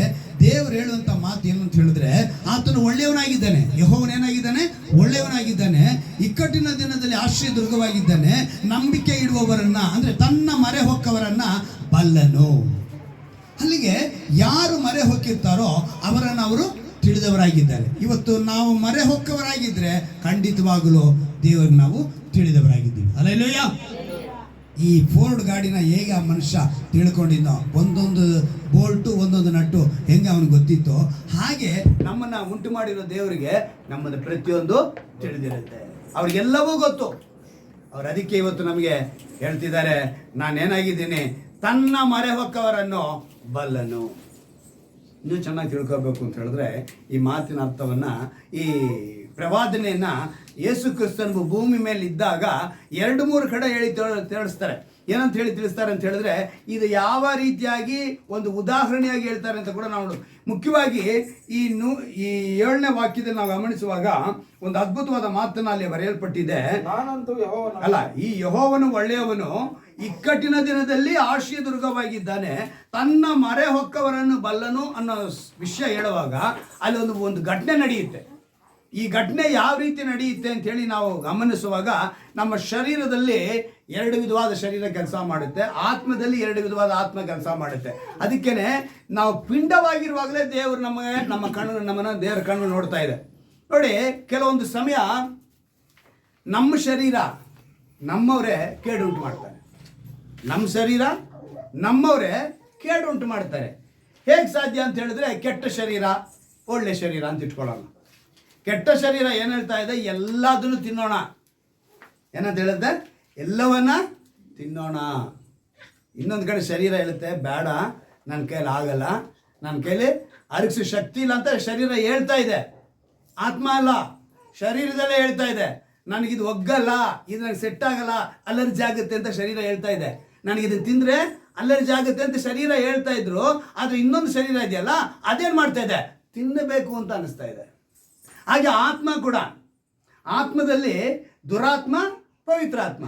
ದೇವರು ಹೇಳುವಂಥ ಮಾತು ಏನು ಅಂತ ಹೇಳಿದ್ರೆ, ಆತನು ಒಳ್ಳೆಯವನಾಗಿದ್ದಾನೆ. ಯೆಹೋವನೇನಾಗಿದ್ದಾನೆ? ಒಳ್ಳೆಯವನಾಗಿದ್ದಾನೆ. ಇಕ್ಕಟ್ಟಿನ ದಿನದಲ್ಲಿ ಆಶ್ರಯ ದುರ್ಗವಾಗಿದ್ದಾನೆ. ನಂಬಿಕೆ ಇಡುವವರನ್ನ, ಅಂದರೆ ತನ್ನ ಮರೆ ಹೊಕ್ಕವರನ್ನ ಬಲ್ಲನು. ಅಲ್ಲಿಗೆ ಯಾರು ಮರೆ ಹೊಕ್ಕಿರ್ತಾರೋ ಅವರನ್ನು ಅವರು ತಿಳಿದವರಾಗಿದ್ದಾರೆ. ಇವತ್ತು ನಾವು ಮರೆ ಹೊಕ್ಕವರಾಗಿದ್ದರೆ ಖಂಡಿತವಾಗಲೂ ದೇವರಿಗೆ ನಾವು ತಿಳಿದವರಾಗಿದ್ದೀವಿ. ಹಲ್ಲೆಲೂಯಾ. ಈ ಫೋರ್ಡ್ ಗಾಡಿನ ಹೇಗೆ ಆ ಮನುಷ್ಯ ತಿಳ್ಕೊಂಡಿದ್ದೋ, ಒಂದೊಂದು ಬೋಲ್ಟು ಒಂದೊಂದು ನಟ್ಟು ಹೆಂಗೆ ಅವನಿಗೆ ಗೊತ್ತಿತ್ತೋ, ಹಾಗೆ ನಮ್ಮನ್ನು ಉಂಟು ಮಾಡಿರೋ ದೇವರಿಗೆ ನಮ್ಮದು ಪ್ರತಿಯೊಂದು ತಿಳಿದಿರುತ್ತೆ. ಅವ್ರಿಗೆಲ್ಲವೂ ಗೊತ್ತು. ಅವ್ರು ಅದಕ್ಕೆ ಇವತ್ತು ನಮಗೆ ಹೇಳ್ತಿದ್ದಾರೆ, ನಾನೇನಾಗಿದ್ದೀನಿ? ತನ್ನ ಮರೆ ಹೊಕ್ಕವರನ್ನು ಬಲ್ಲನು. ಇನ್ನೂ ಚೆನ್ನಾಗಿ ತಿಳ್ಕೋಬೇಕು ಅಂತ ಹೇಳಿದ್ರೆ ಈ ಮಾತಿನ ಅರ್ಥವನ್ನು, ಈ ಪ್ರವಾದನೆಯನ್ನು ಯೇಸು ಕ್ರಿಸ್ತನು ಭೂಮಿ ಮೇಲೆ ಇದ್ದಾಗ 2-3 ಕಡೆ ಹೇಳಿ ತಿಳಿಸ್ತಾರೆ. ಏನಂತ ಹೇಳಿ ತಿಳಿಸ್ತಾರೆ ಅಂತ ಹೇಳಿದ್ರೆ, ಇದು ಯಾವ ರೀತಿಯಾಗಿ ಒಂದು ಉದಾಹರಣೆಯಾಗಿ ಹೇಳ್ತಾರೆ ಅಂತ ಕೂಡ ನಾವು ಮುಖ್ಯವಾಗಿ ಈ 7ನೇ ವಾಕ್ಯದಲ್ಲಿ ನಾವು ಗಮನಿಸುವಾಗ ಒಂದು ಅದ್ಭುತವಾದ ಮಾತನ್ನು ಅಲ್ಲಿ ಬರೆಯಲ್ಪಟ್ಟಿದೆ. ಅಲ್ಲ, ಈ ಯೆಹೋವನು ಒಳ್ಳೆಯವನು, ಇಕ್ಕಟ್ಟಿನ ದಿನದಲ್ಲಿ ಆಶ್ರಯ ದುರ್ಗವಾಗಿದ್ದಾನೆ, ತನ್ನ ಮರೆ ಹೊಕ್ಕವರನ್ನು ಬಲ್ಲನು ಅನ್ನೋ ವಿಷಯ ಹೇಳುವಾಗ ಅಲ್ಲಿ ಒಂದು ಘಟನೆ ನಡೆಯುತ್ತೆ. ಈ ಘಟನೆ ಯಾವ ರೀತಿ ನಡೆಯುತ್ತೆ ಅಂತೇಳಿ ನಾವು ಗಮನಿಸುವಾಗ, ನಮ್ಮ ಶರೀರದಲ್ಲಿ 2 ವಿಧವಾದ ಶರೀರ ಕೆಲಸ ಮಾಡುತ್ತೆ, ಆತ್ಮದಲ್ಲಿ 2 ವಿಧವಾದ ಆತ್ಮ ಕೆಲಸ ಮಾಡುತ್ತೆ. ಅದಕ್ಕೇನೆ ನಾವು ಪಿಂಡವಾಗಿರುವಾಗಲೇ ದೇವರು ನಮ್ಮನ್ನು ದೇವರ ಕಣ್ಣು ನೋಡ್ತಾ ಇದೆ. ನೋಡಿ, ಕೆಲವೊಂದು ಸಮಯ ನಮ್ಮ ಶರೀರ ನಮ್ಮವರೇ ಕೇಡು ಉಂಟು ಮಾಡ್ತಾರೆ. ನಮ್ಮ ಶರೀರ ನಮ್ಮವರೇ ಕೇಡು ಉಂಟು ಮಾಡ್ತಾರೆ. ಹೇಗೆ ಸಾಧ್ಯ ಅಂತ ಹೇಳಿದ್ರೆ, ಕೆಟ್ಟ ಶರೀರ ಒಳ್ಳೆ ಶರೀರ ಅಂತ ಇಟ್ಕೊಳ್ಳೋಣ. ಕೆಟ್ಟ ಶರೀರ ಏನು ಹೇಳ್ತಾ ಇದೆ? ಎಲ್ಲದನ್ನು ತಿನ್ನೋಣ. ಏನಂತ ಹೇಳುತ್ತೆ? ಎಲ್ಲವನ್ನ ತಿನ್ನೋಣ. ಇನ್ನೊಂದು ಕಡೆ ಶರೀರ ಹೇಳುತ್ತೆ, ಬೇಡ, ನನ್ನ ಕೈಲಿ ಆಗಲ್ಲ, ನನ್ನ ಕೈಲಿ ಅರಗಿಸೋ ಶಕ್ತಿ ಇಲ್ಲ ಅಂತ ಶರೀರ ಹೇಳ್ತಾ ಇದೆ. ಆತ್ಮ ಅಲ್ಲ, ಶರೀರದಲ್ಲೇ ಹೇಳ್ತಾ ಇದೆ, ನನಗಿದು ಒಗ್ಗಲ್ಲ, ಇದು ನನಗೆ ಸೆಟ್ ಆಗಲ್ಲ, ಅಲರ್ಜಿ ಆಗುತ್ತೆ ಅಂತ ಶರೀರ ಹೇಳ್ತಾ ಇದೆ. ನನಗಿದನ್ನು ತಿಂದರೆ ಅಲರ್ಜಿ ಆಗುತ್ತೆ ಅಂತ ಶರೀರ ಹೇಳ್ತಾ ಇದ್ರು. ಆದರೆ ಇನ್ನೊಂದು ಶರೀರ ಇದೆಯಲ್ಲ, ಅದೇನು ಮಾಡ್ತಾ ಇದೆ? ತಿನ್ನಬೇಕು ಅಂತ ಅನ್ನಿಸ್ತಾ ಇದೆ. ಹಾಗೆ ಆತ್ಮ ಕೂಡ, ಆತ್ಮದಲ್ಲಿ ದುರಾತ್ಮ, ಪವಿತ್ರ ಆತ್ಮ.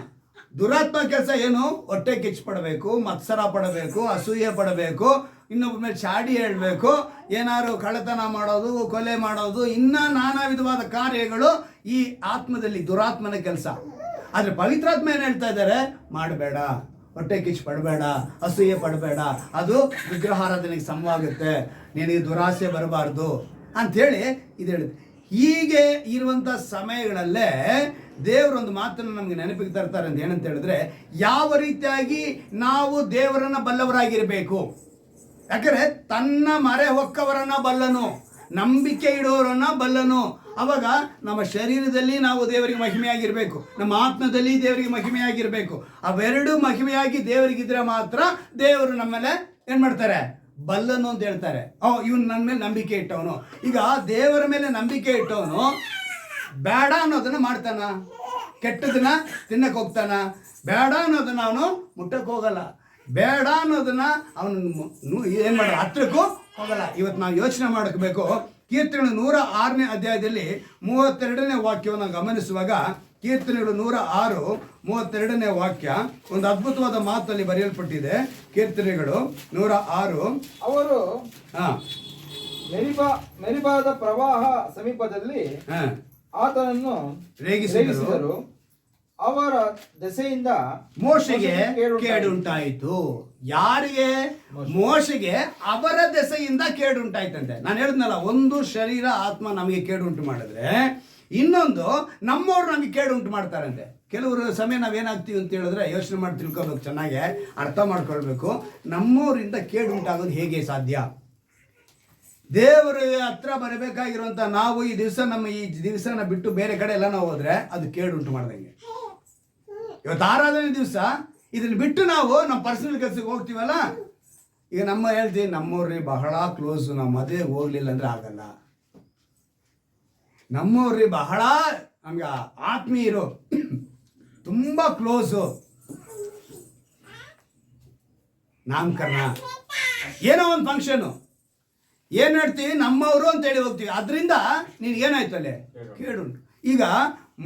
ದುರಾತ್ಮ ಕೆಲಸ ಏನು? ಹೊಟ್ಟೆ ಕಿಚ್ಚು ಪಡಬೇಕು, ಮತ್ಸರ ಪಡಬೇಕು, ಅಸೂಯೆ ಪಡಬೇಕು, ಇನ್ನೊಬ್ಬರ ಮೇಲೆ ಚಾಡಿ ಹೇಳಬೇಕು, ಏನಾದ್ರು ಕಳ್ಳತನ ಮಾಡೋದು, ಕೊಲೆ ಮಾಡೋದು, ಇನ್ನ ನಾನಾ ವಿಧವಾದ ಕಾರ್ಯಗಳು ಈ ಆತ್ಮದಲ್ಲಿ ದುರಾತ್ಮನ ಕೆಲಸ. ಆದರೆ ಪವಿತ್ರಾತ್ಮ ಏನು ಹೇಳ್ತಾ ಇದ್ದಾರೆ? ಮಾಡಬೇಡ, ಹೊಟ್ಟೆ ಕಿಚ್ಚು ಪಡಬೇಡ, ಅಸೂಯೆ ಪಡಬೇಡ, ಅದು ವಿಗ್ರಹಾರಾಧನೆಗೆ ಸಮವಾಗುತ್ತೆ, ನಿನಗೆ ದುರಾಸೆ ಬರಬಾರ್ದು ಅಂಥೇಳಿ ಇದು ಹೇಳುತ್ತೆ. ಹೀಗೆ ಇರುವಂಥ ಸಮಯಗಳಲ್ಲೇ ದೇವರೊಂದು ಮಾತನ್ನು ನಮಗೆ ನೆನಪಿಗೆ ತರ್ತಾರೆ ಅಂತ ಏನಂತ ಹೇಳಿದ್ರೆ, ಯಾವ ರೀತಿಯಾಗಿ ನಾವು ದೇವರನ್ನ ಬಲ್ಲವರಾಗಿರಬೇಕು. ಯಾಕಂದ್ರೆ ತನ್ನ ಮರೆ ಹೊಕ್ಕವರನ್ನ ಬಲ್ಲನು, ನಂಬಿಕೆ ಇಡೋರನ್ನ ಬಲ್ಲನು. ಅವಾಗ ನಮ್ಮ ಶರೀರದಲ್ಲಿ ನಾವು ದೇವರಿಗೆ ಮಹಿಮೆಯಾಗಿರ್ಬೇಕು, ನಮ್ಮ ಆತ್ಮದಲ್ಲಿ ದೇವರಿಗೆ ಮಹಿಮೆಯಾಗಿರ್ಬೇಕು. ಅವೆರಡು ಮಹಿಮೆಯಾಗಿ ದೇವರಿಗಿದ್ರೆ ಮಾತ್ರ ದೇವರು ನಮ್ಮ ಮೇಲೆ ಏನ್ ಮಾಡ್ತಾರೆ? ಬಲ್ಲನು ಅಂತ ಹೇಳ್ತಾರೆ. ಇವನು ನನ್ನ ಮೇಲೆ ನಂಬಿಕೆ ಇಟ್ಟವನು. ಈಗ ದೇವರ ಮೇಲೆ ನಂಬಿಕೆ ಇಟ್ಟವನು ಬೇಡ ಅನ್ನೋದನ್ನ ಮಾಡ್ತಾನ, ಕೆಟ್ಟದನ್ನ ತಿನ್ನಕ್ಕೆ ಹೋಗ್ತಾನ, ಬೇಡ ಅನ್ನೋದನ್ನ ಅವನು ಮುಟ್ಟಕ್ಕೆ ಹೋಗಲ್ಲ, ಬೇಡ ಅನ್ನೋದನ್ನ ಅವನು ಏನ್ ಮಾಡ ಹತ್ರಕ್ಕೂ ಹೋಗಲ್ಲ. ಇವತ್ತು ನಾವು ಯೋಚನೆ ಮಾಡಬೇಕು. ಕೀರ್ತನೆಗಳು 106ನೇ ಅಧ್ಯಾಯದಲ್ಲಿ 32ನೇ ವಾಕ್ಯವನ್ನು ಗಮನಿಸುವಾಗ, ಕೀರ್ತನೆಗಳು 106 32ನೇ ವಾಕ್ಯ ಒಂದು ಅದ್ಭುತವಾದ ಮಾತಲ್ಲಿ ಬರೆಯಲ್ಪಟ್ಟಿದೆ. ಕೀರ್ತನೆಗಳು 106. ಅವರು ಮೆರಿಬಾದ ಪ್ರವಾಹ ಸಮೀಪದಲ್ಲಿ ಆತನನ್ನು ರೇಗಿಸಿದರು. ಅವರ ದೆಸೆಯಿಂದ ಮೋಶೆಗೆ ಕೇಡುಂಟಾಯಿತು. ಯಾರಿಗೆ? ಮೋಶೆಗೆ ಅವರ ದೆಸೆಯಿಂದ ಕೇಡುಂಟಾಯ್ತಂತೆ. ನಾನು ಹೇಳಿದ್ನಲ್ಲ, ಒಂದು ಶರೀರ ಆತ್ಮ ನಮಗೆ ಕೇಡುಂಟು ಮಾಡಿದ್ರೆ ಇನ್ನೊಂದು ನಮ್ಮವ್ರು ನಮಗೆ ಕೇಡುಂಟು ಮಾಡ್ತಾರಂತೆ. ಕೆಲವರು ಸಮಯ ನಾವೇನಾಗ್ತೀವಿ ಅಂತ ಹೇಳಿದ್ರೆ ಯೋಚನೆ ಮಾಡಿ ತಿಳ್ಕೊಬೇಕು, ಚೆನ್ನಾಗಿ ಅರ್ಥ ಮಾಡ್ಕೊಳ್ಬೇಕು. ನಮ್ಮವರಿಂದ ಕೇಡುಂಟಾಗೋದು ಹೇಗೆ ಸಾಧ್ಯ? ದೇವರ ಹತ್ರ ಬರಬೇಕಾಗಿರುವಂಥ ನಾವು ಈ ದಿವಸನ ಬಿಟ್ಟು ಬೇರೆ ಕಡೆ ಎಲ್ಲ ನಾವು ಹೋದ್ರೆ ಅದು ಕೇಡುಂಟು ಮಾಡ್ದಂಗೆ. ಇವತ್ತು ಆರಾಧನೆ ದಿವಸ ಇದನ್ನ ಬಿಟ್ಟು ನಾವು ನಮ್ಮ ಪರ್ಸನಲ್ ಕೆಲಸಕ್ಕೆ ಹೋಗ್ತೀವಲ್ಲ, ಈಗ ಹೇಳ್ತೀವಿ ನಮ್ಮವ್ರಿ ಬಹಳ ಕ್ಲೋಸು, ನಾವು ಮದುವೆಗೆ ಹೋಗ್ಲಿಲ್ಲ ಅಂದ್ರೆ ಆಗಲ್ಲ. ನಮ್ಮವ್ರಿ ಬಹಳ ನಮ್ಗೆ ಆತ್ಮೀಯರು, ತುಂಬ ಕ್ಲೋಸು, ನಾಮಕರಣ, ಏನೋ ಒಂದು ಫಂಕ್ಷನು, ಏನು ಹೇಳ್ತೀವಿ ನಮ್ಮವರು ಅಂತೇಳಿ ಹೋಗ್ತೀವಿ. ಅದರಿಂದ ನಿನಗೇನಾಯ್ತು ಅಲ್ಲೇ ಕೇಡುಂಟು. ಈಗ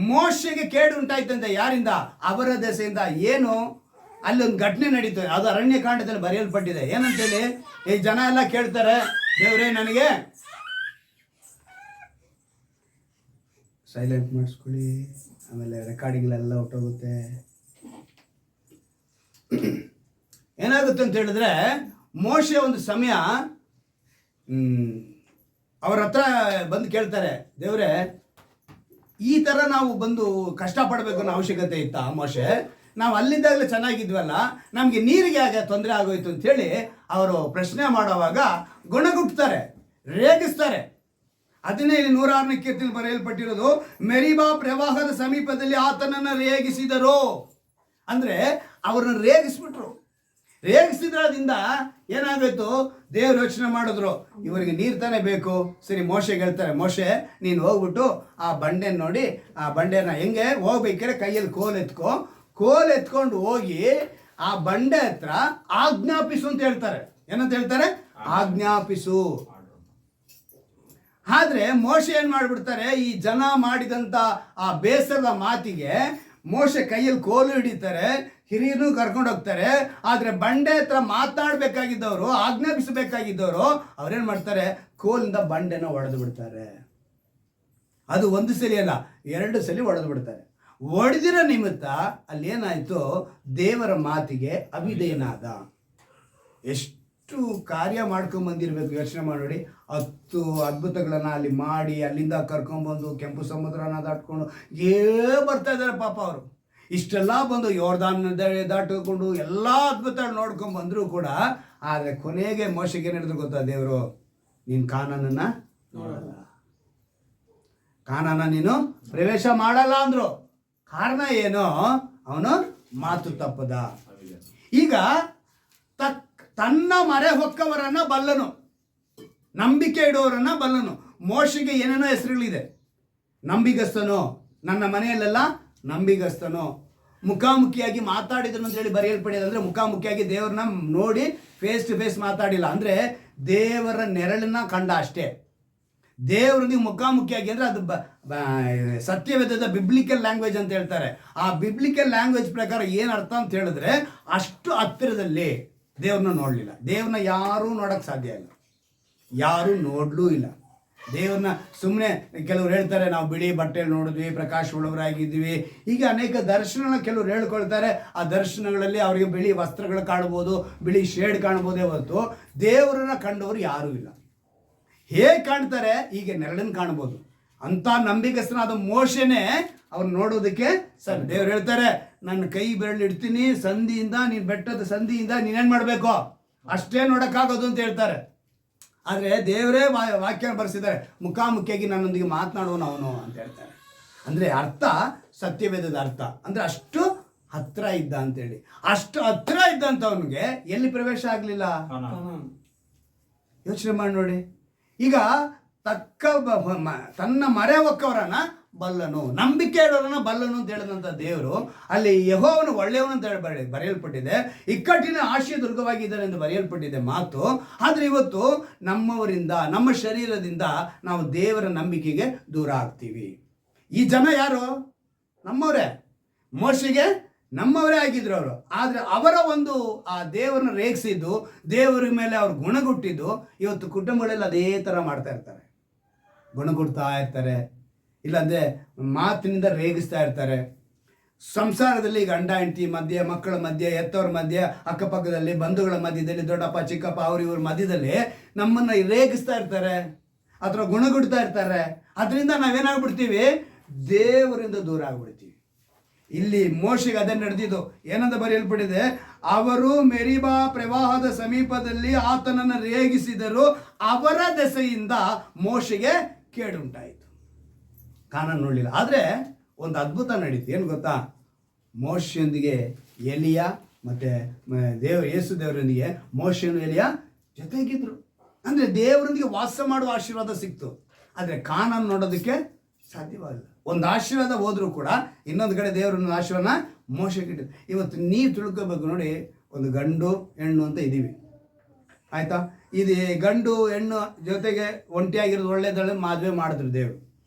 ಮೋಶೆಗೆ ಕೇಡು ಉಂಟಾಯ್ತಂತೆ. ಯಾರಿಂದ? ಅವರ ದೆಸೆಯಿಂದ. ಏನು? ಅಲ್ಲೊಂದು ಘಟನೆ ನಡೀತು, ಅದು ಅರಣ್ಯಕಾಂಡದಲ್ಲಿ ಬರೆಯಲ್ಪಟ್ಟಿದೆ. ಏನಂತೇಳಿ ಈ ಜನ ಎಲ್ಲ ಕೇಳ್ತಾರೆ, ದೇವರೇ ನನಗೆ ಸೈಲೆಂಟ್ ಮಾಡಿಸ್ಕೊಳ್ಳಿ, ಆಮೇಲೆ ರೆಕಾರ್ಡಿಂಗ್ಲೆಲ್ಲ ಹೊಟ್ಟೋಗುತ್ತೆ. ಏನಾಗುತ್ತೆ ಅಂತ ಹೇಳಿದ್ರೆ, ಮೋಶೆ ಒಂದು ಸಮಯ ಅವ್ರ ಹತ್ರ ಬಂದು ಕೇಳ್ತಾರೆ, ದೇವರೇ ಈ ಥರ ನಾವು ಬಂದು ಕಷ್ಟಪಡಬೇಕು ಅನ್ನೋ ಅವಶ್ಯಕತೆ ಇತ್ತಾ ಮೋಶೆ? ನಾವು ಅಲ್ಲಿದ್ದಾಗಲೇ ಚೆನ್ನಾಗಿದ್ವಲ್ಲ, ನಮಗೆ ನೀರಿಗೆ ಆಗ ತೊಂದರೆ ಆಗೋಯ್ತು ಅಂಥೇಳಿ ಅವರು ಪ್ರಶ್ನೆ ಮಾಡೋವಾಗ ಗುಣಗುಟ್ತಾರೆ, ರೇಗಿಸ್ತಾರೆ. ಅದನ್ನೇ ಇಲ್ಲಿ 106ನೇ ಕೀರ್ತನೆ ಬರೆಯಲ್ಪಟ್ಟಿರೋದು, ಮೆರಿಬಾ ಪ್ರವಾಹದ ಸಮೀಪದಲ್ಲಿ ಆತನನ್ನು ರೇಗಿಸಿದರು. ಅಂದರೆ ಅವ್ರನ್ನ ರೇಗಿಸ್ಬಿಟ್ರು. ರೇಗಿಸಿದ್ರದಿಂದ ಏನಾಗೋಯ್ತು? ದೇವ್ರು ಯೋಚನೆ ಮಾಡಿದ್ರು, ಇವರಿಗೆ ನೀರು ತಾನೇ ಬೇಕು. ಸರಿ, ಮೋಶೆಗೆ ಹೇಳ್ತಾರೆ, ಮೋಶೆ ನೀನು ಹೋಗ್ಬಿಟ್ಟು ಆ ಬಂಡೆ ನೋಡಿ, ಆ ಬಂಡೆನ ಹೆಂಗೆ ಹೋಗ್ಬೇಕಾದ್ರೆ ಕೈಯಲ್ಲಿ ಕೋಲ್ ಎತ್ಕೊಂಡು ಹೋಗಿ ಆ ಬಂಡೆ ಹತ್ರ ಆಜ್ಞಾಪಿಸು ಅಂತ ಹೇಳ್ತಾರೆ. ಏನಂತ ಹೇಳ್ತಾರೆ? ಆಜ್ಞಾಪಿಸು. ಆದ್ರೆ ಮೋಶೆ ಏನ್ ಮಾಡ್ಬಿಡ್ತಾರೆ, ಈ ಜನ ಮಾಡಿದಂತ ಆ ಬೇಸರದ ಮಾತಿಗೆ ಮೋಶೆ ಕೈಯಲ್ಲಿ ಕೋಲು ಹಿಡಿತಾರೆ, ಹಿರಿಯರನ್ನು ಕರ್ಕೊಂಡು ಹೋಗ್ತಾರೆ. ಆದ್ರೆ ಬಂಡೆ ಹತ್ರ ಮಾತಾಡ್ಬೇಕಾಗಿದ್ದವರು, ಆಜ್ಞಾಪಿಸಬೇಕಾಗಿದ್ದವರು ಅವ್ರೇನ್ ಮಾಡ್ತಾರೆ, ಕೋಲಿಂದ ಬಂಡೆನ ಒಡೆದು ಬಿಡ್ತಾರೆ. ಅದು ಒಂದು ಸಲ ಅಲ್ಲ, 2 ಸಲ ಒಡೆದು ಬಿಡ್ತಾರೆ. ಒಡೆದಿರೋ ನಿಮಿತ್ತ ಅಲ್ಲೇನಾಯ್ತು, ದೇವರ ಮಾತಿಗೆ ಅವಿಧೇಯನಾದ. ಎಷ್ಟು ಕಾರ್ಯ ಮಾಡ್ಕೊಂಬಂದಿರ್ಬೇಕು ಯೋಚನೆ ಮಾಡಿ. 10 ಅದ್ಭುತಗಳನ್ನ ಅಲ್ಲಿ ಮಾಡಿ, ಅಲ್ಲಿಂದ ಕರ್ಕೊಂಡ್ಬಂದು ಕೆಂಪು ಸಮುದ್ರನ ದಾಟ್ಕೊಂಡು ಬರ್ತಾ ಇದ್ದಾರೆ ಪಾಪ ಅವರು. ಇಷ್ಟೆಲ್ಲ ಬಂದು ಯೋರ್ದಾನ್ ದಾಟಿಕೊಂಡು ಎಲ್ಲ ಅದ್ಭುತ ನೋಡ್ಕೊಂಡು ಬಂದರೂ ಕೂಡ, ಆದರೆ ಕೊನೆಗೆ ಮೋಶೆಗೆ ನಡೆದು ಗೊತ್ತಾ, ದೇವರು ನೀನು ಕಾನಾನನ್ನ ನೋಡಲ್ಲ, ಕಾನಾನ ನೀನು ಪ್ರವೇಶ ಮಾಡಲ್ಲ ಅಂದ್ರು. ಕಾರಣ ಏನು? ಅವನು ಮಾತು ತಪ್ಪದ. ಈಗ ತನ್ನ ಮರೆ ಹೊಕ್ಕವರನ್ನ ಬಲ್ಲನು, ನಂಬಿಕೆ ಇಡುವವರನ್ನ ಬಲ್ಲನು. ಮೋಶೆಗೆ ಏನೇನೋ ಹೆಸರುಗಳಿದೆ. ನಂಬಿಗಸ್ತನು, ನನ್ನ ಮನೆಯಲ್ಲೆಲ್ಲ ನಂಬಿಗಸ್ತನು. ಮುಖಾಮುಖಿಯಾಗಿ ಮಾತಾಡಿದನು ಅಂತೇಳಿ ಬರೆಯಲ್ಪಡಿದೆ. ಅಂದರೆ ಮುಖಾಮುಖಿಯಾಗಿ ದೇವ್ರನ್ನ ನೋಡಿ ಫೇಸ್ ಟು ಫೇಸ್ ಮಾತಾಡಿಲ್ಲ, ಅಂದರೆ ದೇವರ ನೆರಳನ್ನ ಕಂಡ ಅಷ್ಟೇ. ದೇವರೊಂದಿಗೆ ಮುಖಾಮುಖಿಯಾಗಿ ಅಂದರೆ ಅದು ಸತ್ಯವೇದದ ಬಿಬ್ಲಿಕಲ್ ಲ್ಯಾಂಗ್ವೇಜ್ ಅಂತ ಹೇಳ್ತಾರೆ. ಆ ಬಿಬ್ಲಿಕಲ್ ಲ್ಯಾಂಗ್ವೇಜ್ ಪ್ರಕಾರ ಏನು ಅರ್ಥ ಅಂತ ಹೇಳಿದ್ರೆ, ಅಷ್ಟು ಹತ್ತಿರದಲ್ಲಿ ದೇವ್ರನ್ನ ನೋಡಲಿಲ್ಲ. ದೇವ್ರನ್ನ ಯಾರೂ ನೋಡೋಕ್ಕೆ ಸಾಧ್ಯ ಇಲ್ಲ, ಯಾರೂ ನೋಡಲೂ ಇಲ್ಲ ದೇವ್ರನ್ನ. ಸುಮ್ಮನೆ ಕೆಲವ್ರು ಹೇಳ್ತಾರೆ ನಾವು ಬಿಳಿ ಬಟ್ಟೆಯಲ್ಲಿ ನೋಡಿದ್ವಿ, ಪ್ರಕಾಶ ಉಳ್ಳವರಾಗಿದ್ವಿ, ಹೀಗೆ ಅನೇಕ ದರ್ಶನ ಕೆಲವ್ರು ಹೇಳ್ಕೊಳ್ತಾರೆ. ಆ ದರ್ಶನಗಳಲ್ಲಿ ಅವರಿಗೆ ಬಿಳಿ ವಸ್ತ್ರಗಳು ಕಾಣ್ಬೋದು, ಬಿಳಿ ಶೇಡ್ ಕಾಣ್ಬೋದೇ ಹೊರತು ದೇವರನ್ನ ಕಂಡವರು ಯಾರೂ ಇಲ್ಲ. ಹೇಗೆ ಕಾಣ್ತಾರೆ? ಹೀಗೆ ನೆರಳನ್ನು ಕಾಣ್ಬೋದು. ಅಂಥ ನಂಬಿಕಸ್ಥನಾದ ಮೋಶೆನೇ ಅವ್ರು ನೋಡೋದಕ್ಕೆ ಸರ್ ದೇವ್ರು ಹೇಳ್ತಾರೆ, ನನ್ನ ಕೈ ಬೆರಳು ಇಡ್ತೀನಿ ಸಂಧಿಯಿಂದ, ನೀನು ಬೆಟ್ಟದ ಸಂಧಿಯಿಂದ ನೀನೇನು ಮಾಡಬೇಕು ಅಷ್ಟೇ ನೋಡೋಕ್ಕಾಗೋದು ಅಂತ ಹೇಳ್ತಾರೆ. ಆದರೆ ದೇವರೇ ವಾಕ್ಯ ಬರೆಸಿದ್ದಾರೆ, ಮುಖಾಮುಖಿಯಾಗಿ ನನ್ನೊಂದಿಗೆ ಮಾತನಾಡುವನು ಅವನು ಅಂತ ಹೇಳ್ತಾರೆ. ಅಂದರೆ ಅರ್ಥ ಸತ್ಯವೇದದ ಅರ್ಥ ಅಂದರೆ ಅಷ್ಟು ಹತ್ರ ಇದ್ದ ಅಂತೇಳಿ. ಅಷ್ಟು ಹತ್ರ ಇದ್ದಂಥವನಿಗೆ ಎಲ್ಲಿ ಪ್ರವೇಶ ಆಗಲಿಲ್ಲ? ಯೋಚನೆ ಮಾಡಿ ನೋಡಿ. ಈಗ ತನ್ನ ಮರೆ ಹೊಕ್ಕವರನ್ನ ಬಲ್ಲನು, ನಂಬಿಕೆ ಇಡೋರನ್ನ ಬಲ್ಲನು ಅಂತ ಹೇಳಿದಂಥ ದೇವರು ಅಲ್ಲಿ ಯೆಹೋವನು ಒಳ್ಳೆಯವನು ಅಂತ ಹೇಳಿ ಬರೆಯಲ್ಪಟ್ಟಿದೆ. ಇಕ್ಕಟ್ಟಿನ ಆಶಯ ದುರ್ಗವಾಗಿದ್ದಾನೆ ಎಂದು ಬರೆಯಲ್ಪಟ್ಟಿದೆ ಮಾತು. ಆದರೆ ಇವತ್ತು ನಮ್ಮವರಿಂದ, ನಮ್ಮ ಶರೀರದಿಂದ ನಾವು ದೇವರ ನಂಬಿಕೆಗೆ ದೂರ ಆಗ್ತೀವಿ. ಈ ಜನ ಯಾರು? ನಮ್ಮವರೇ. ಮೋಶೆಗೆ ನಮ್ಮವರೇ ಆಗಿದ್ರು ಅವರು. ಆದರೆ ಅವರ ಒಂದು ಆ ದೇವರನ್ನ ರೇಗಿಸಿದ್ದು, ದೇವರ ಮೇಲೆ ಅವ್ರು ಗುಣಗುಟ್ಟಿದ್ದು, ಇವತ್ತು ಕುಟುಂಬಗಳಲ್ಲಿ ಅದೇ ಥರ ಮಾಡ್ತಾ ಇರ್ತಾರೆ. ಗುಣಗುಡ್ತಾ ಇರ್ತಾರೆ, ಇಲ್ಲಾಂದರೆ ಮಾತಿನಿಂದ ರೇಗಿಸ್ತಾ ಇರ್ತಾರೆ. ಸಂಸಾರದಲ್ಲಿ ಗಂಡ ಹೆಂಡತಿ ಮಧ್ಯೆ, ಮಕ್ಕಳ ಮಧ್ಯೆ, ಎತ್ತವ್ರ ಮಧ್ಯೆ, ಅಕ್ಕಪಕ್ಕದಲ್ಲಿ ಬಂಧುಗಳ ಮಧ್ಯದಲ್ಲಿ, ದೊಡ್ಡಪ್ಪ ಚಿಕ್ಕಪ್ಪ ಇವ್ರ ಮಧ್ಯದಲ್ಲಿ ನಮ್ಮನ್ನು ರೇಗಿಸ್ತಾ ಇರ್ತಾರೆ ಅಥವಾ ಗುಣಗುಡ್ತಾ ಇರ್ತಾರೆ. ಅದರಿಂದ ನಾವೇನಾಗ್ಬಿಡ್ತೀವಿ? ದೇವರಿಂದ ದೂರ ಆಗ್ಬಿಡ್ತೀವಿ. ಇಲ್ಲಿ ಮೋಶೆಗೆ ಅದೇ ನಡೆದಿದ್ದು. ಏನಂತ ಬರೆಯಲ್ಪಟ್ಟಿದೆ? ಅವರು ಮೆರಿಬಾ ಪ್ರವಾಹದ ಸಮೀಪದಲ್ಲಿ ಆತನನ್ನು ರೇಗಿಸಿದರು, ಅವರ ದೆಸೆಯಿಂದ ಮೋಶೆಗೆ ಕೇಡುಂಟಾಯಿತು. ಕಾನಾನ್ ನೋಡಲಿಲ್ಲ. ಆದರೆ ಒಂದು ಅದ್ಭುತ ನಡೀತು. ಏನು ಗೊತ್ತಾ? ಮೋಶೆಯೊಂದಿಗೆ ಎಲಿಯ ಮತ್ತು ಯೇಸು ದೇವರೊಂದಿಗೆ ಮೋಶೆಯನ್ನು ಎಲಿಯ ಜೊತೆಗಿದ್ರು. ಅಂದರೆ ದೇವರೊಂದಿಗೆ ವಾಸ ಮಾಡುವ ಆಶೀರ್ವಾದ ಸಿಕ್ತು. ಆದರೆ ಕಾನಾನ್ ನೋಡೋದಕ್ಕೆ ಸಾಧ್ಯವಾಗಿಲ್ಲ. ಒಂದು ಆಶೀರ್ವಾದ ಹೋದರೂ ಕೂಡ ಇನ್ನೊಂದು ಕಡೆ ದೇವರನ್ನ ಆಶೀರ್ವಾದ ಮೋಶೆಗೆ ಇಟ್ಟಿದ್ದು. ಇವತ್ತು ನೀವು ತಿಳ್ಕೋಬೇಕು ನೋಡಿ, ಒಂದು ಗಂಡು ಹೆಣ್ಣು ಅಂತ ಇದ್ದೀವಿ, ಆಯಿತಾ? ಇದು ಗಂಡು ಹೆಣ್ಣು ಜೊತೆಗೆ ಒಂಟಿಯಾಗಿರೋದು ಒಳ್ಳೆಯದಳೆ ಮದುವೆ ಮಾಡಿದ್ರು ದೇವರು.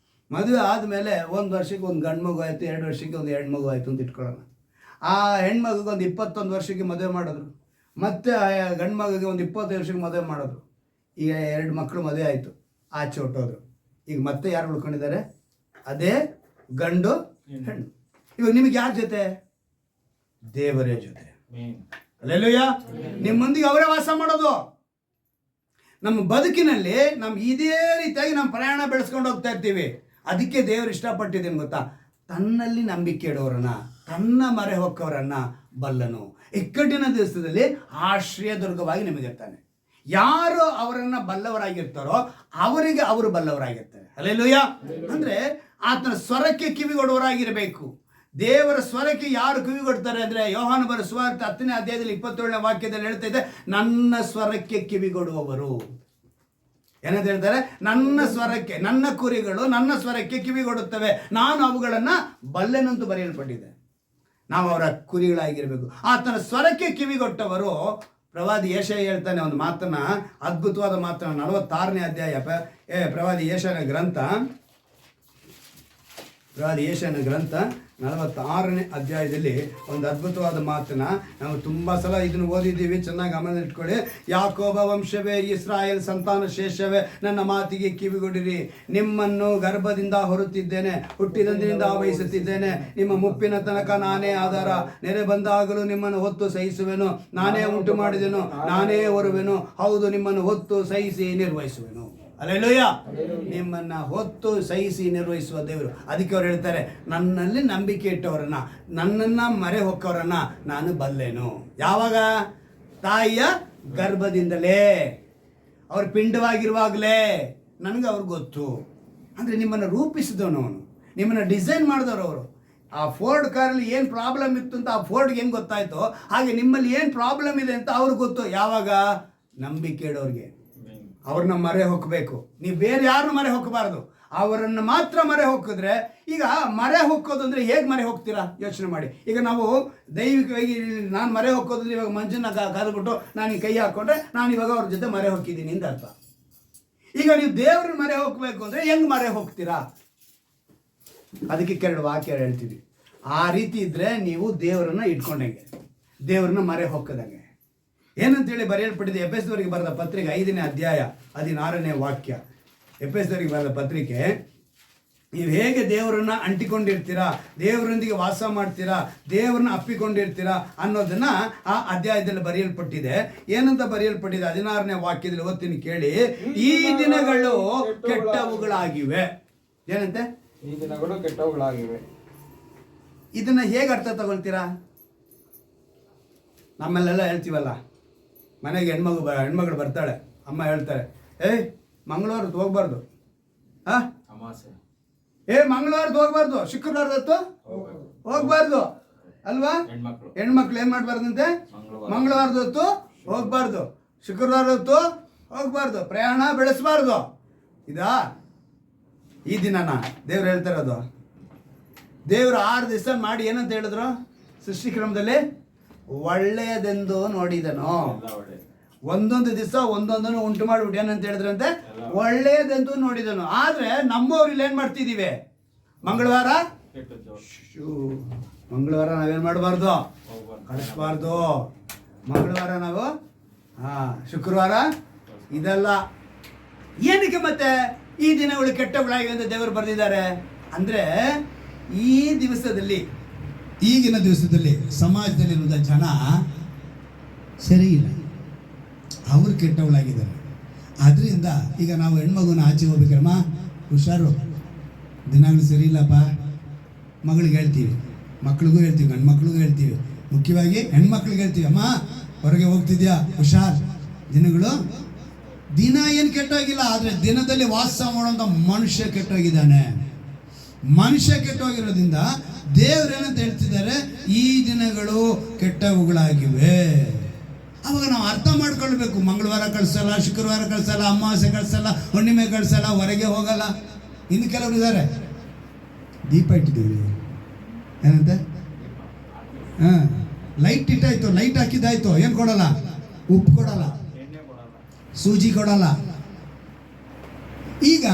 ಮದುವೆ ಆದಮೇಲೆ 1 ವರ್ಷಕ್ಕೆ ಒಂದು ಗಂಡು ಮಗು ಆಯಿತು, 2 ವರ್ಷಕ್ಕೆ ಒಂದು ಹೆಣ್ಣು ಮಗು ಆಯಿತು ಅಂತ ಇಟ್ಕೊಳ್ಳೋಣ. ಆ ಹೆಣ್ಮಗುಗೆ ಒಂದು 21 ವರ್ಷಕ್ಕೆ ಮದುವೆ ಮಾಡಿದ್ರು, ಮತ್ತು ಆ ಗಂಡು ಮಗುಗೆ ಒಂದು 25 ವರ್ಷಕ್ಕೆ ಮದುವೆ ಮಾಡಿದ್ರು. ಈಗ 2 ಮಕ್ಕಳು ಮದುವೆ ಆಯಿತು, ಆಚೆ ಹೊಟ್ಟೋದ್ರು. ಈಗ ಮತ್ತೆ ಯಾರು ಉಳ್ಕೊಂಡಿದ್ದಾರೆ? ಅದೇ ಗಂಡು ಹೆಣ್ಣು. ಇವಾಗ ನಿಮಗೆ ಯಾರ ಜೊತೆ? ದೇವರೇ ಜೊತೆ. ಅಲ್ಲೆಲ್ಲೂಯ್ಯ. ನಿಮ್ಮೊಂದಿಗೆ ಅವರೇ ವಾಸ ಮಾಡೋದು. ನಮ್ಮ ಬದುಕಿನಲ್ಲಿ ಇದೇ ರೀತಿಯಾಗಿ ನಮ್ಮ ಪ್ರಯಾಣ ಬೆಳೆಸ್ಕೊಂಡು ಹೋಗ್ತಾ ಇರ್ತೀವಿ. ಅದಕ್ಕೆ ದೇವರು ಇಷ್ಟಪಟ್ಟಿದ್ದೇನು ಗೊತ್ತಾ? ತನ್ನಲ್ಲಿ ನಂಬಿಕೆ ಇಡೋರನ್ನ, ತನ್ನ ಮರೆ ಹೊಕ್ಕವರನ್ನ ಬಲ್ಲನು. ಇಕ್ಕಟ್ಟಿನ ದಿವಸದಲ್ಲಿ ಆಶ್ರಯ ದುರ್ಗವಾಗಿ ನಿಮಗಿರ್ತಾನೆ. ಯಾರು ಅವರನ್ನು ಬಲ್ಲವರಾಗಿರ್ತಾರೋ ಅವರಿಗೆ ಅವರು ಬಲ್ಲವರಾಗಿರ್ತಾರೆ. ಹಲ್ಲೆಲೂಯಾ. ಅಂದರೆ ಆತನ ಸ್ವರಕ್ಕೆ ಕಿವಿಗೊಡುವವರಾಗಿರಬೇಕು. ದೇವರ ಸ್ವರಕ್ಕೆ ಯಾರು ಕಿವಿಗೊಡ್ತಾರೆ ಅಂದರೆ, ಯೋಹಾನ ಬರೆದ ಸುವಾರ್ತೆ 10ನೇ ಅಧ್ಯಾಯದಲ್ಲಿ 27ನೇ ವಾಕ್ಯದಲ್ಲಿ ಹೇಳ್ತಾ ಇದೆ, ನನ್ನ ಸ್ವರಕ್ಕೆ ಕಿವಿಗೊಡುವವರು. ಏನಂತ ಹೇಳ್ತಾರೆ? ನನ್ನ ಸ್ವರಕ್ಕೆ, ನನ್ನ ಕುರಿಗಳು ನನ್ನ ಸ್ವರಕ್ಕೆ ಕಿವಿಗೊಡುತ್ತವೆ, ನಾನು ಅವುಗಳನ್ನು ಬಲ್ಲೆನಂತೂ ಬರೆಯಲ್ಪಟ್ಟಿದೆ. ನಾವು ಅವರ ಕುರಿಗಳಾಗಿರಬೇಕು. ಆತನ ಸ್ವರಕ್ಕೆ ಕಿವಿಗೊಟ್ಟವರು. ಪ್ರವಾದಿ ಯೆಶಾಯ ಹೇಳ್ತಾನೆ ಒಂದು ಮಾತನ್ನ, ಅದ್ಭುತವಾದ ಮಾತನ್ನ, 46ನೇ ಅಧ್ಯಾಯ ಪ್ರವಾದಿ ಯೆಶಾಯನ ಗ್ರಂಥ 46ನೇ ಅಧ್ಯಾಯದಲ್ಲಿ ಒಂದು ಅದ್ಭುತವಾದ ಮಾತನ್ನ ನಾವು ತುಂಬ ಸಲ ಇದನ್ನು ಓದಿದ್ದೀವಿ. ಚೆನ್ನಾಗಿ ಗಮನ ಇಟ್ಕೊಳ್ಳಿ. ಯಾಕೋಬ ವಂಶವೇ, ಇಸ್ರಾಯೇಲ್ ಸಂತಾನ ಶೇಷವೇ, ನನ್ನ ಮಾತಿಗೆ ಕಿವಿಗೊಡಿರಿ. ನಿಮ್ಮನ್ನು ಗರ್ಭದಿಂದ ಹೊರುತ್ತಿದ್ದೇನೆ, ಹುಟ್ಟಿದಂದಿನಿಂದ ಆವಹಿಸುತ್ತಿದ್ದೇನೆ. ನಿಮ್ಮ ಮುಪ್ಪಿನ ತನಕ ನಾನೇ ಆಧಾರ. ನೆರೆ ಬಂದಾಗಲೂ ನಿಮ್ಮನ್ನು ಹೊತ್ತು ಸಹಿಸುವೆನು. ನಾನೇ ಉಂಟು ಮಾಡಿದೆನು, ನಾನೇ ಹೊರುವೆನು. ಹೌದು, ನಿಮ್ಮನ್ನು ಹೊತ್ತು ಸಹಿಸಿ ನಿರ್ವಹಿಸುವೆನು. ಹಲ್ಲೆಲೂಯಾ. ನಿಮ್ಮನ್ನು ಹೊತ್ತು ಸಹಿಸಿ ನಿರ್ವಹಿಸುವ ದೇವರು. ಅದಕ್ಕೆ ಅವ್ರು ಹೇಳ್ತಾರೆ, ನನ್ನಲ್ಲಿ ನಂಬಿಕೆ ಇಟ್ಟವರನ್ನ, ನನ್ನನ್ನು ಮರೆ ಹೊಕ್ಕವರನ್ನ ನಾನು ಬಲ್ಲೆನು. ಯಾವಾಗ? ತಾಯಿಯ ಗರ್ಭದಿಂದಲೇ, ಅವ್ರ ಪಿಂಡವಾಗಿರುವಾಗಲೇ ನನಗೆ ಅವ್ರಿಗೆ ಗೊತ್ತು. ಅಂದರೆ ನಿಮ್ಮನ್ನು ರೂಪಿಸಿದವನು ಅವನು, ನಿಮ್ಮನ್ನು ಡಿಸೈನ್ ಮಾಡಿದವರು ಅವರು. ಆ ಫೋರ್ಡ್ ಕಾರಲ್ಲಿ ಏನು ಪ್ರಾಬ್ಲಮ್ ಇತ್ತು ಅಂತ ಆ ಫೋರ್ಡ್ಗೆ ಹೆಂಗೆ ಗೊತ್ತಾಯ್ತೋ ಹಾಗೆ ನಿಮ್ಮಲ್ಲಿ ಏನು ಪ್ರಾಬ್ಲಮ್ ಇದೆ ಅಂತ ಅವ್ರಿಗೆ ಗೊತ್ತು. ಯಾವಾಗ? ನಂಬಿಕೆ ಇಡೋರಿಗೆ. ಅವ್ರನ್ನ ಮರೆ ಹೊಕ್ಕಬೇಕು. ನೀವು ಬೇರೆ ಯಾರನ್ನು ಮರೆ ಹೊಕ್ಕಬಾರ್ದು, ಅವರನ್ನು ಮಾತ್ರ ಮರೆ ಹೊಕ್ಕಿದ್ರೆ. ಈಗ ಮರೆ ಹೊಕ್ಕೋದು ಅಂದರೆ ಹೇಗೆ ಮರೆ ಹೋಗ್ತೀರಾ ಯೋಚನೆ ಮಾಡಿ. ಈಗ ನಾವು ದೈವಿಕವಾಗಿ ನಾನು ಮರೆ ಹೊಕ್ಕೋದ್ರೆ ಇವಾಗ ಮಂಜನ್ನ ಕಾದ್ಬಿಟ್ಟು ನಾನು ಕೈ ಹಾಕ್ಕೊಂಡ್ರೆ ನಾನು ಇವಾಗ ಅವ್ರ ಜೊತೆ ಮರೆ ಹೊಕ್ಕಿದ್ದೀನಿ ಅಂತ ಅರ್ಥ. ಈಗ ನೀವು ದೇವ್ರ ಮರೆ ಹೋಗ್ಬೇಕು ಅಂದರೆ ಹೆಂಗೆ ಮರೆ ಹೋಗ್ತೀರಾ? ಅದಕ್ಕೆ ಕೆರಡು ವಾಕ್ಯ ಹೇಳ್ತೀವಿ. ಆ ರೀತಿ ಇದ್ದರೆ ನೀವು ದೇವರನ್ನ ಇಟ್ಕೊಂಡಂಗೆ, ದೇವ್ರನ್ನ ಮರೆ ಹೋಗದಂಗೆ. ಏನಂತೇಳಿ ಬರೆಯಲ್ಪಟ್ಟಿದೆ? ಎಫೆಸದವರಿಗೆ ಬರೆದ ಪತ್ರಿಕೆ 5ನೇ ಅಧ್ಯಾಯ 16ನೇ ವಾಕ್ಯ. ಎಫೆಸದವರಿಗೆ ಬರೆದ ಪತ್ರಿಕೆ, ನೀವು ಹೇಗೆ ದೇವರನ್ನ ಅಂಟಿಕೊಂಡಿರ್ತೀರಾ, ದೇವರೊಂದಿಗೆ ವಾಸ ಮಾಡ್ತೀರಾ, ದೇವರನ್ನ ಅಪ್ಪಿಕೊಂಡಿರ್ತೀರಾ ಅನ್ನೋದನ್ನ ಆ ಅಧ್ಯಾಯದಲ್ಲಿ ಬರೆಯಲ್ಪಟ್ಟಿದೆ. ಏನಂತ ಬರೆಯಲ್ಪಟ್ಟಿದೆ? 16ನೇ ವಾಕ್ಯದಲ್ಲಿ ಓದ್ತೀನಿ ಕೇಳಿ. ಈ ದಿನಗಳು ಕೆಟ್ಟವುಗಳಾಗಿವೆ. ಏನಂತೆ? ಈ ದಿನಗಳು ಕೆಟ್ಟವುಗಳಾಗಿವೆ. ಇದನ್ನ ಹೇಗೆ ಅರ್ಥ ತಗೊಳ್ತೀರಾ? ನಮ್ಮಲ್ಲೆಲ್ಲ ಹೇಳ್ತೀವಲ್ಲ, ಮನೆಗೆ ಹೆಣ್ಮಗಳು ಬರ್ತಾಳೆ, ಅಮ್ಮ ಹೇಳ್ತಾರೆ, ಮಂಗಳವಾರದ್ದು ಹೋಗ್ಬಾರ್ದು, ಮಂಗಳವಾರದ್ದು ಹೋಗ್ಬಾರ್ದು, ಶುಕ್ರವಾರದತ್ತು ಹೋಗ್ಬಾರ್ದು ಅಲ್ವಾ? ಹೆಣ್ಮಕ್ಳು ಏನ್ ಮಾಡ್ಬಾರ್ದಂತೆ? ಮಂಗಳವಾರದತ್ತು ಹೋಗ್ಬಾರ್ದು, ಶುಕ್ರವಾರದತ್ತು ಹೋಗ್ಬಾರ್ದು, ಪ್ರಯಾಣ ಬೆಳೆಸಬಾರ್ದು. ಇದಾ ಈ ದಿನನ ದೇವ್ರು ಹೇಳ್ತಾರದು? ದೇವರು 6 ದಿವಸ ಮಾಡಿ ಏನಂತ ಹೇಳಿದ್ರು ಸೃಷ್ಟಿಕ್ರಮದಲ್ಲಿ? ಒಳ್ಳೆಯದೆಂದು ನೋಡಿದನು. ಒಂದೊಂದು ದಿವಸ ಒಂದೊಂದನ್ನು ಉಂಟು ಮಾಡಿಬಿಟ್ಟು ಏನಂತ ಹೇಳಿದ್ರಂತೆ? ಒಳ್ಳೆಯದೆಂದು ನೋಡಿದನು. ಆದ್ರೆ ನಮ್ಮವ್ರು ಇಲ್ಲಿ ಏನ್ ಮಾಡ್ತಿದೀವಿ? ಮಂಗಳವಾರ ನಾವೇನ್ ಮಾಡಬಾರ್ದು? ಕಳಿಸ್ಬಾರ್ದು. ಮಂಗಳವಾರ ನಾವು ಶುಕ್ರವಾರ ಇದೆಲ್ಲ ಏನಕ್ಕೆ ಮತ್ತೆ ಈ ದಿನಗಳು ಕೆಟ್ಟವುಗಳಾಗಿವೆ ಅಂತ ದೇವರು ಬರೆದಿದ್ದಾರೆ ಅಂದ್ರೆ, ಈ ದಿವಸದಲ್ಲಿ, ಈಗಿನ ದಿವಸದಲ್ಲಿ ಸಮಾಜದಲ್ಲಿರುವ ಜನ ಸರಿ ಇಲ್ಲ, ಅವರು ಕೆಟ್ಟವಳಾಗಿದ್ದಾರೆ. ಅದರಿಂದ ಈಗ ನಾವು ಹೆಣ್ಮಗುನ ಆಚೆ ಹೋಗ್ಬೇಕಮ್ಮ, ಹುಷಾರು, ದಿನಗಳು ಸರಿ ಇಲ್ಲಪ್ಪ, ಮಗಳಿಗೆ ಹೇಳ್ತೀವಿ, ಮಕ್ಳಿಗೂ ಹೇಳ್ತೀವಿ, ಗಂಡು ಮಕ್ಳಿಗೂ ಹೇಳ್ತೀವಿ, ಮುಖ್ಯವಾಗಿ ಹೆಣ್ಮಕ್ಳಿಗೆ ಹೇಳ್ತೀವಿ, ಅಮ್ಮ ಹೊರಗೆ ಹೋಗ್ತಿದ್ಯಾ ಹುಷಾರ್. ದಿನ ಏನು ಕೆಟ್ಟೋಗಿಲ್ಲ, ಆದರೆ ದಿನದಲ್ಲಿ ವಾಸ ಮಾಡುವಂಥ ಮನುಷ್ಯ ಕೆಟ್ಟೋಗಿದ್ದಾನೆ. ಮನುಷ್ಯ ಕೆಟ್ಟೋಗಿರೋದ್ರಿಂದ ದೇವ್ರೇನಂತ ಹೇಳ್ತಿದ್ದಾರೆ? ಈ ದಿನಗಳು ಕೆಟ್ಟವುಗಳಾಗಿವೆ. ಅವಾಗ ನಾವು ಅರ್ಥ ಮಾಡ್ಕೊಳ್ಬೇಕು. ಮಂಗಳವಾರ ಕಳಿಸಲ್ಲ, ಶುಕ್ರವಾರ ಕಳಿಸಲ್ಲ, ಅಮಾವಾಸ್ಯೆ ಕಳಿಸಲ್ಲ, ಹುಣ್ಣಿಮೆ ಕಳಿಸಲ್ಲ, ಹೊರಗೆ ಹೋಗಲ್ಲ. ಇನ್ನು ಕೆಲವರು ಇದ್ದಾರೆ, ದೀಪ ಇಟ್ಟಿದ್ದೀವಿ ಏನಂತ, ಲೈಟ್ ಇಟ್ಟಾಯ್ತು, ಲೈಟ್ ಹಾಕಿದ್ದಾಯ್ತು, ಏನು ಕೊಡಲ್ಲ? ಉಪ್ಪು ಕೊಡಲ್ಲ, ಸೂಜಿ ಕೊಡಲ್ಲ. ಈಗ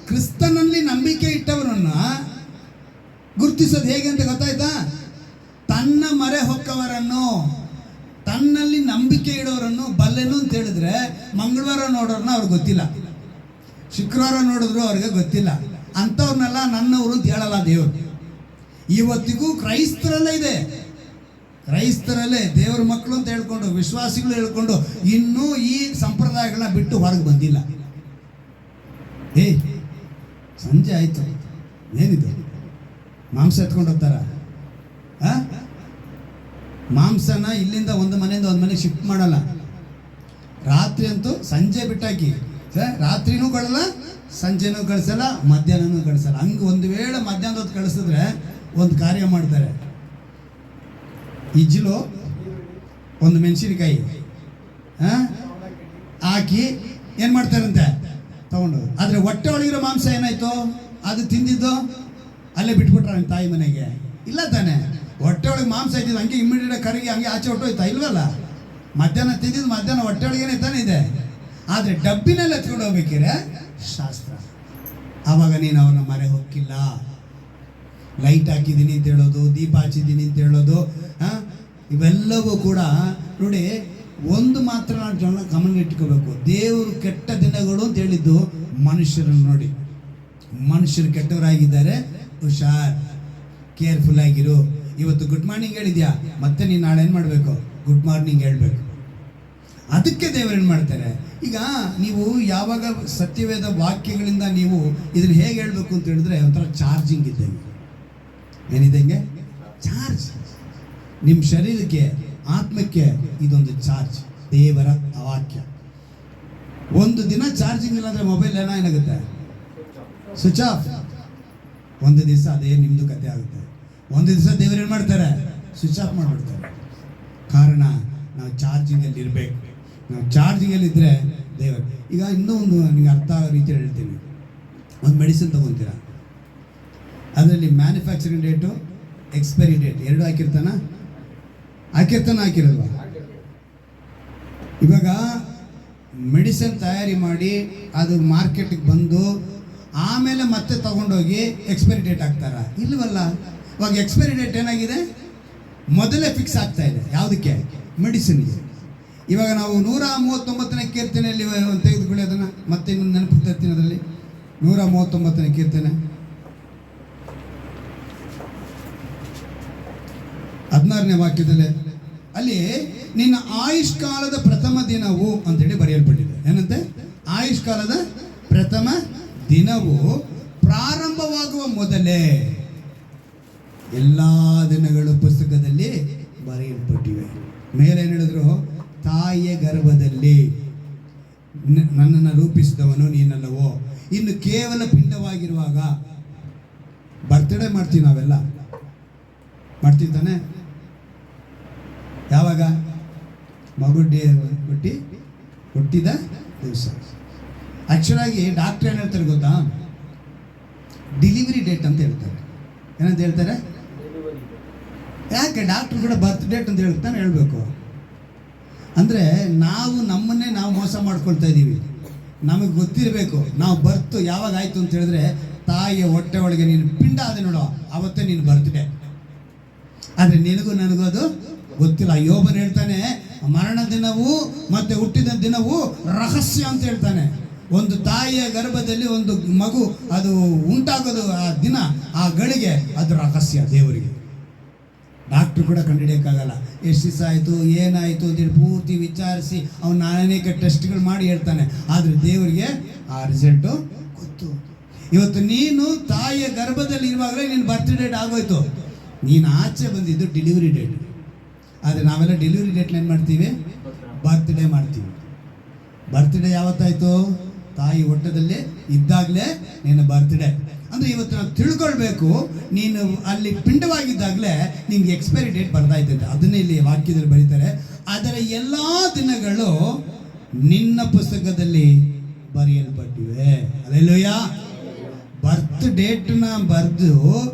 ಕ್ರಿಸ್ತನಲ್ಲಿ ನಂಬಿಕೆ ಇಟ್ಟವರನ್ನ ಗುರುತಿಸೋದು ಹೇಗೆ ಅಂತ ಗೊತ್ತಾಯ್ತಾ? ತನ್ನ ಮರೆ ಹೊಕ್ಕವರನ್ನು, ತನ್ನಲ್ಲಿ ನಂಬಿಕೆ ಇಡೋರನ್ನು ಬಲ್ಲೆನು ಅಂತ ಹೇಳಿದ್ರೆ, ಮಂಗಳವಾರ ನೋಡೋರನ್ನ ಅವ್ರಿಗೆ ಗೊತ್ತಿಲ್ಲ, ಶುಕ್ರವಾರ ನೋಡಿದ್ರು ಅವ್ರಿಗೆ ಗೊತ್ತಿಲ್ಲ, ಅಂಥವ್ರನ್ನೆಲ್ಲ ನನ್ನವರು ಅಂತ ಹೇಳಲ್ಲ ದೇವರು. ಇವತ್ತಿಗೂ ಕ್ರೈಸ್ತರಲ್ಲೇ ಇದೆ, ಕ್ರೈಸ್ತರಲ್ಲೇ ದೇವ್ರ ಮಕ್ಕಳು ಅಂತ ಹೇಳ್ಕೊಂಡು, ವಿಶ್ವಾಸಿಗಳು ಹೇಳ್ಕೊಂಡು ಇನ್ನೂ ಈ ಸಂಪ್ರದಾಯಗಳನ್ನ ಬಿಟ್ಟು ಹೊರಗೆ ಬಂದಿಲ್ಲ. ಸಂಜೆ ಆಯ್ತು, ಏನಿದೆ ಮಾಂಸ ಎತ್ಕೊಂಡು ಹೋಗ್ತಾರ? ಮಾಂಸನ ಇಲ್ಲಿಂದ ಒಂದು ಮನೆಯಿಂದ ಒಂದು ಮನೆಗೆ ಶಿಫ್ಟ್ ಮಾಡಲ್ಲ. ರಾತ್ರಿ ಅಂತೂ ಸಂಜೆ ಬಿಟ್ಟಾಕಿ, ರಾತ್ರಿನೂ ಕಳಲ್ಲ, ಸಂಜೆನೂ ಕಳಿಸಲ್ಲ, ಮಧ್ಯಾಹ್ನನೂ ಕಳಿಸಲ್ಲ. ಹಂಗೆ ಒಂದು ವೇಳೆ ಮಧ್ಯಾಹ್ನದ ಹೊತ್ತು ಕಳಿಸಿದ್ರೆ ಒಂದು ಕಾರ್ಯ ಮಾಡ್ತಾರೆ. ಇಜ್ಜಿಲು ಒಂದು ಮೆಣಸಿನಕಾಯಿ ಹಾಕಿ ಏನು ಮಾಡ್ತಾರಂತೆ ತಗೊಂಡು, ಆದರೆ ಹೊಟ್ಟೆ ಒಳಗಿರೋ ಮಾಂಸ ಏನಾಯ್ತು? ಅದು ತಿಂದಿದ್ದು ಅಲ್ಲೇ ಬಿಟ್ಬಿಟ್ರ ನಿಮ್ಮ ತಾಯಿ ಮನೆಗೆ? ಇಲ್ಲ ತಾನೆ. ಹೊಟ್ಟೆ ಒಳಗೆ ಮಾಂಸ ಇದ್ದಿದ್ದು ಹಂಗೆ ಇಮ್ಮಿಡಿಯೇಟ್ ಕರಗಿ ಹಂಗೆ ಆಚೆ ಹೊಟ್ಟೋಯ್ತಾ? ಇಲ್ವಲ್ಲ. ಮಧ್ಯಾಹ್ನ ತಿಂದಿದ್ದು ಮಧ್ಯಾಹ್ನ ಹೊಟ್ಟೆ ಒಳಗೇನೆ ತಾನೇ ಇದೆ. ಆದರೆ ಡಬ್ಬಿನಲ್ಲಿ ಎತ್ಕೊಂಡು ಹೋಗ್ಬೇಕಿರೆ ಶಾಸ್ತ್ರ. ಆವಾಗ ನೀನು ಅವ್ರನ್ನ ಮರೆ ಹೋಗಿಲ್ಲ. ಲೈಟ್ ಹಾಕಿದ್ದೀನಿ ಅಂತ ಹೇಳೋದು, ದೀಪ ಹಚ್ಚಿದ್ದೀನಿ ಅಂತ ಹೇಳೋದು, ಇವೆಲ್ಲವೂ ಕೂಡ ನೋಡಿ. ಒಂದು ಮಾತ್ರ ನಾವು ಜನ ಗಮನ ಇಟ್ಕೋಬೇಕು, ದೇವರು ಕೆಟ್ಟ ದಿನಗಳು ಅಂತ ಹೇಳಿದ್ದು ಮನುಷ್ಯರನ್ನು ನೋಡಿ. ಮನುಷ್ಯರು ಕೆಟ್ಟವರಾಗಿದ್ದಾರೆ, ಹುಷಾರ್, ಕೇರ್ಫುಲ್ ಆಗಿರು. ಇವತ್ತು ಗುಡ್ ಮಾರ್ನಿಂಗ್ ಹೇಳಿದ್ಯಾ, ಮತ್ತೆ ನೀನು ನಾಳೆ ಏನು ಮಾಡಬೇಕು? ಗುಡ್ ಮಾರ್ನಿಂಗ್ ಹೇಳಬೇಕು. ಅದಕ್ಕೆ ದೇವರು ಏನು ಮಾಡ್ತಾರೆ? ಈಗ ನೀವು ಯಾವಾಗ ಸತ್ಯವೇದ ವಾಕ್ಯಗಳಿಂದ ನೀವು ಇದನ್ನು ಹೇಗೆ ಹೇಳಬೇಕು ಅಂತ ಹೇಳಿದ್ರೆ, ಒಂಥರ ಚಾರ್ಜಿಂಗ್ ಇದ್ದಂಗೆ. ಏನಿದ್ದಂಗೆ? ಚಾರ್ಜ್. ನಿಮ್ಮ ಶರೀರಕ್ಕೆ, ಆತ್ಮಕ್ಕೆ ಇದೊಂದು ಚಾರ್ಜ್, ದೇವರ ವಾಕ್ಯ. ಒಂದು ದಿನ ಚಾರ್ಜಿಂಗ್ ಇಲ್ಲಾಂದರೆ ಮೊಬೈಲ್ ಏನಾಗುತ್ತೆ? Switch off. ಒಂದು ದಿವಸ ಅದೇ ನಿಮ್ಮದು ಕತೆ ಆಗುತ್ತೆ. ಒಂದು ದಿವಸ ದೇವರು ಏನು ಮಾಡ್ತಾರೆ? ಸ್ವಿಚ್ ಆಫ್ ಮಾಡಿಬಿಡ್ತಾರೆ. ಕಾರಣ ನಾವು ಚಾರ್ಜಿಂಗಲ್ಲಿ ಇರಬೇಕು. ನಾವು ಚಾರ್ಜಿಂಗಲ್ಲಿದ್ದರೆ ದೇವರು. ಈಗ ಇನ್ನೂ ಒಂದು ನಿಮಗೆ ಅರ್ಥ ಆಗೋ ರೀತಿಯಲ್ಲಿ ಹೇಳ್ತೀನಿ. ಒಂದು ಮೆಡಿಸಿನ್ ತೊಗೊತೀರ, ಅದರಲ್ಲಿ ಮ್ಯಾನುಫ್ಯಾಕ್ಚರಿಂಗ್ ಡೇಟು, ಎಕ್ಸ್ಪೈರಿ ಡೇಟ್ ಎರಡು ಹಾಕಿರ್ತಾನ ಹಾಕಿರಲ್ವ? ಇವಾಗ ಮೆಡಿಸಿನ್ ತಯಾರಿ ಮಾಡಿ ಅದು ಮಾರ್ಕೆಟಿಗೆ ಬಂದು ಆಮೇಲೆ ಮತ್ತೆ ತಗೊಂಡೋಗಿ ಎಕ್ಸ್ಪೈರಿ ಡೇಟ್ ಹಾಕ್ತಾರ? ಇಲ್ವಲ್ಲ. ಇವಾಗ ಎಕ್ಸ್ಪೈರಿ ಡೇಟ್ ಏನಾಗಿದೆ, ಮೊದಲೇ ಫಿಕ್ಸ್ ಆಗ್ತಾ ಇದೆ. ಯಾವುದಕ್ಕೆ? ಮೆಡಿಸಿನ್ಗೆ. ಇವಾಗ ನಾವು 139ನೇ ಕೀರ್ತನೆಯಲ್ಲಿ ತೆಗೆದುಕೊಳ್ಳಿ ಅದನ್ನು, ಮತ್ತೆ ಇನ್ನೊಂದು ನೆನಪು ತರ್ತೀನಿ. ಅದರಲ್ಲಿ 139ನೇ ಕೀರ್ತನೆ 16ನೇ ವಾಕ್ಯದಲ್ಲಿ ಅಲ್ಲಿ ನಿನ್ನ ಆಯುಷ್ಕಾಲದ ಪ್ರಥಮ ದಿನವು ಅಂತೇಳಿ ಬರೆಯಲ್ಪಟ್ಟಿದೆ. ಏನಂತೆ? ಆಯುಷ್ಕಾಲದ ಪ್ರಥಮ ದಿನವು ಪ್ರಾರಂಭವಾಗುವ ಮೊದಲೇ ಎಲ್ಲ ದಿನಗಳು ಪುಸ್ತಕದಲ್ಲಿ ಬರೆಯಲ್ಪಟ್ಟಿವೆ. ಮೇಲೆ ಏನು ಹೇಳಿದ್ರು? ತಾಯಿಯ ಗರ್ಭದಲ್ಲಿ ನನ್ನನ್ನು ರೂಪಿಸಿದವನು ನೀನಲ್ಲವೋ. ಇನ್ನು ಕೇವಲ ಪಿಂಡವಾಗಿರುವಾಗ ಬರ್ತ್ಡೇ ಮಾಡ್ತೀವಿ, ನಾವೆಲ್ಲ ಮಾಡ್ತೀವಿ ತಾನೆ? ಯಾವಾಗ? ಮಗು ಹುಟ್ಟಿದ ದಿವಸ. ಆ್ಯಕ್ಚುಲಾಗಿ ಡಾಕ್ಟ್ರ್ ಏನು ಹೇಳ್ತಾರೆ ಗೊತ್ತಾ? ಡೆಲಿವರಿ ಡೇಟ್ ಅಂತ ಹೇಳ್ತಾರೆ. ಏನಂತ ಹೇಳ್ತಾರೆ? ಯಾಕೆ ಡಾಕ್ಟ್ರು ಕೂಡ ಬರ್ತ್ ಡೇಟ್ ಅಂತ ಹೇಳ್ತಾನೆ ಹೇಳಬೇಕು? ಅಂದರೆ ನಾವು ನಮ್ಮನ್ನೇ ನಾವು ಮೋಸ ಮಾಡ್ಕೊಳ್ತಾ ಇದ್ದೀವಿ. ನಮಗೆ ಗೊತ್ತಿರಬೇಕು ನಾವು ಬರ್ತು ಯಾವಾಗ ಆಯಿತು ಅಂತ ಹೇಳಿದ್ರೆ, ತಾಯಿಯ ಹೊಟ್ಟೆ ಒಳಗೆ ನೀನು ಪಿಂಡ ಆದ ನೋಡೋ ಅವತ್ತೇ ನೀನು ಬರ್ತ್ಡೇ. ಆದರೆ ನಿನಗೂ ನನಗೂ ಅದು ಗೊತ್ತಿಲ್ಲ. ಯೋಬನ್ ಹೇಳ್ತಾನೆ, ಮರಣ ದಿನವೂ ಮತ್ತೆ ಹುಟ್ಟಿದ ದಿನವೂ ರಹಸ್ಯ ಅಂತ ಹೇಳ್ತಾನೆ. ಒಂದು ತಾಯಿಯ ಗರ್ಭದಲ್ಲಿ ಒಂದು ಮಗು ಅದು ಉಂಟಾಗೋದು, ಆ ದಿನ, ಆ ಗಳಿಗೆ, ಅದು ರಹಸ್ಯ ದೇವರಿಗೆ. ಡಾಕ್ಟ್ರು ಕೂಡ ಕಂಡುಹಿಡಿಯೋಕ್ಕಾಗಲ್ಲ. ಎಷ್ಟು ದಿವಸ ಆಯಿತು, ಏನಾಯಿತು ಅಂತೇಳಿ ಪೂರ್ತಿ ವಿಚಾರಿಸಿ ಅವನು ಅನೇಕ ಟೆಸ್ಟ್ಗಳು ಮಾಡಿ ಹೇಳ್ತಾನೆ. ಆದರೆ ದೇವರಿಗೆ ಆ ರಿಸಲ್ಟು ಗೊತ್ತು. ಇವತ್ತು ನೀನು ತಾಯಿಯ ಗರ್ಭದಲ್ಲಿ ಇರುವಾಗಲೇ ನಿನ್ನ ಬರ್ತ್ ಡೇಟ್ ಆಗೋಯ್ತು. ನೀನು ಆಚೆ ಬಂದಿದ್ದು ಡೆಲಿವರಿ ಡೇಟ್. ಆದರೆ ನಾವೆಲ್ಲ ಡೆಲಿವರಿ ಡೇಟ್ನ ಏನು ಮಾಡ್ತೀವಿ? ಬರ್ತ್ಡೇ ಮಾಡ್ತೀವಿ. ಬರ್ತ್ಡೇ ಯಾವತ್ತಾಯಿತು? ತಾಯಿ ಹೊಟ್ಟದಲ್ಲಿ ಇದ್ದಾಗಲೇ ನಿನ್ನ ಬರ್ತ್ಡೇ. ಅಂದರೆ ಇವತ್ತು ನಾವು ತಿಳ್ಕೊಳ್ಬೇಕು, ನೀನು ಅಲ್ಲಿ ಪಿಂಡವಾಗಿದ್ದಾಗಲೇ ನಿಮ್ಗೆ ಎಕ್ಸ್ಪೈರಿ ಡೇಟ್ ಬರ್ತಾಯಿರ್ತೈತೆ. ಅದನ್ನೇ ಇಲ್ಲಿ ವಾಕ್ಯದಲ್ಲಿ ಬರೀತಾರೆ, ಅದರ ಎಲ್ಲ ದಿನಗಳು ನಿನ್ನ ಪುಸ್ತಕದಲ್ಲಿ ಬರೆಯಲ್ಪಟ್ಟಿವೆ. ಅಲ್ಲೇಲೂಯಾ. ಬರ್ತ್ ಡೇಟ್ನ ಬರೆದು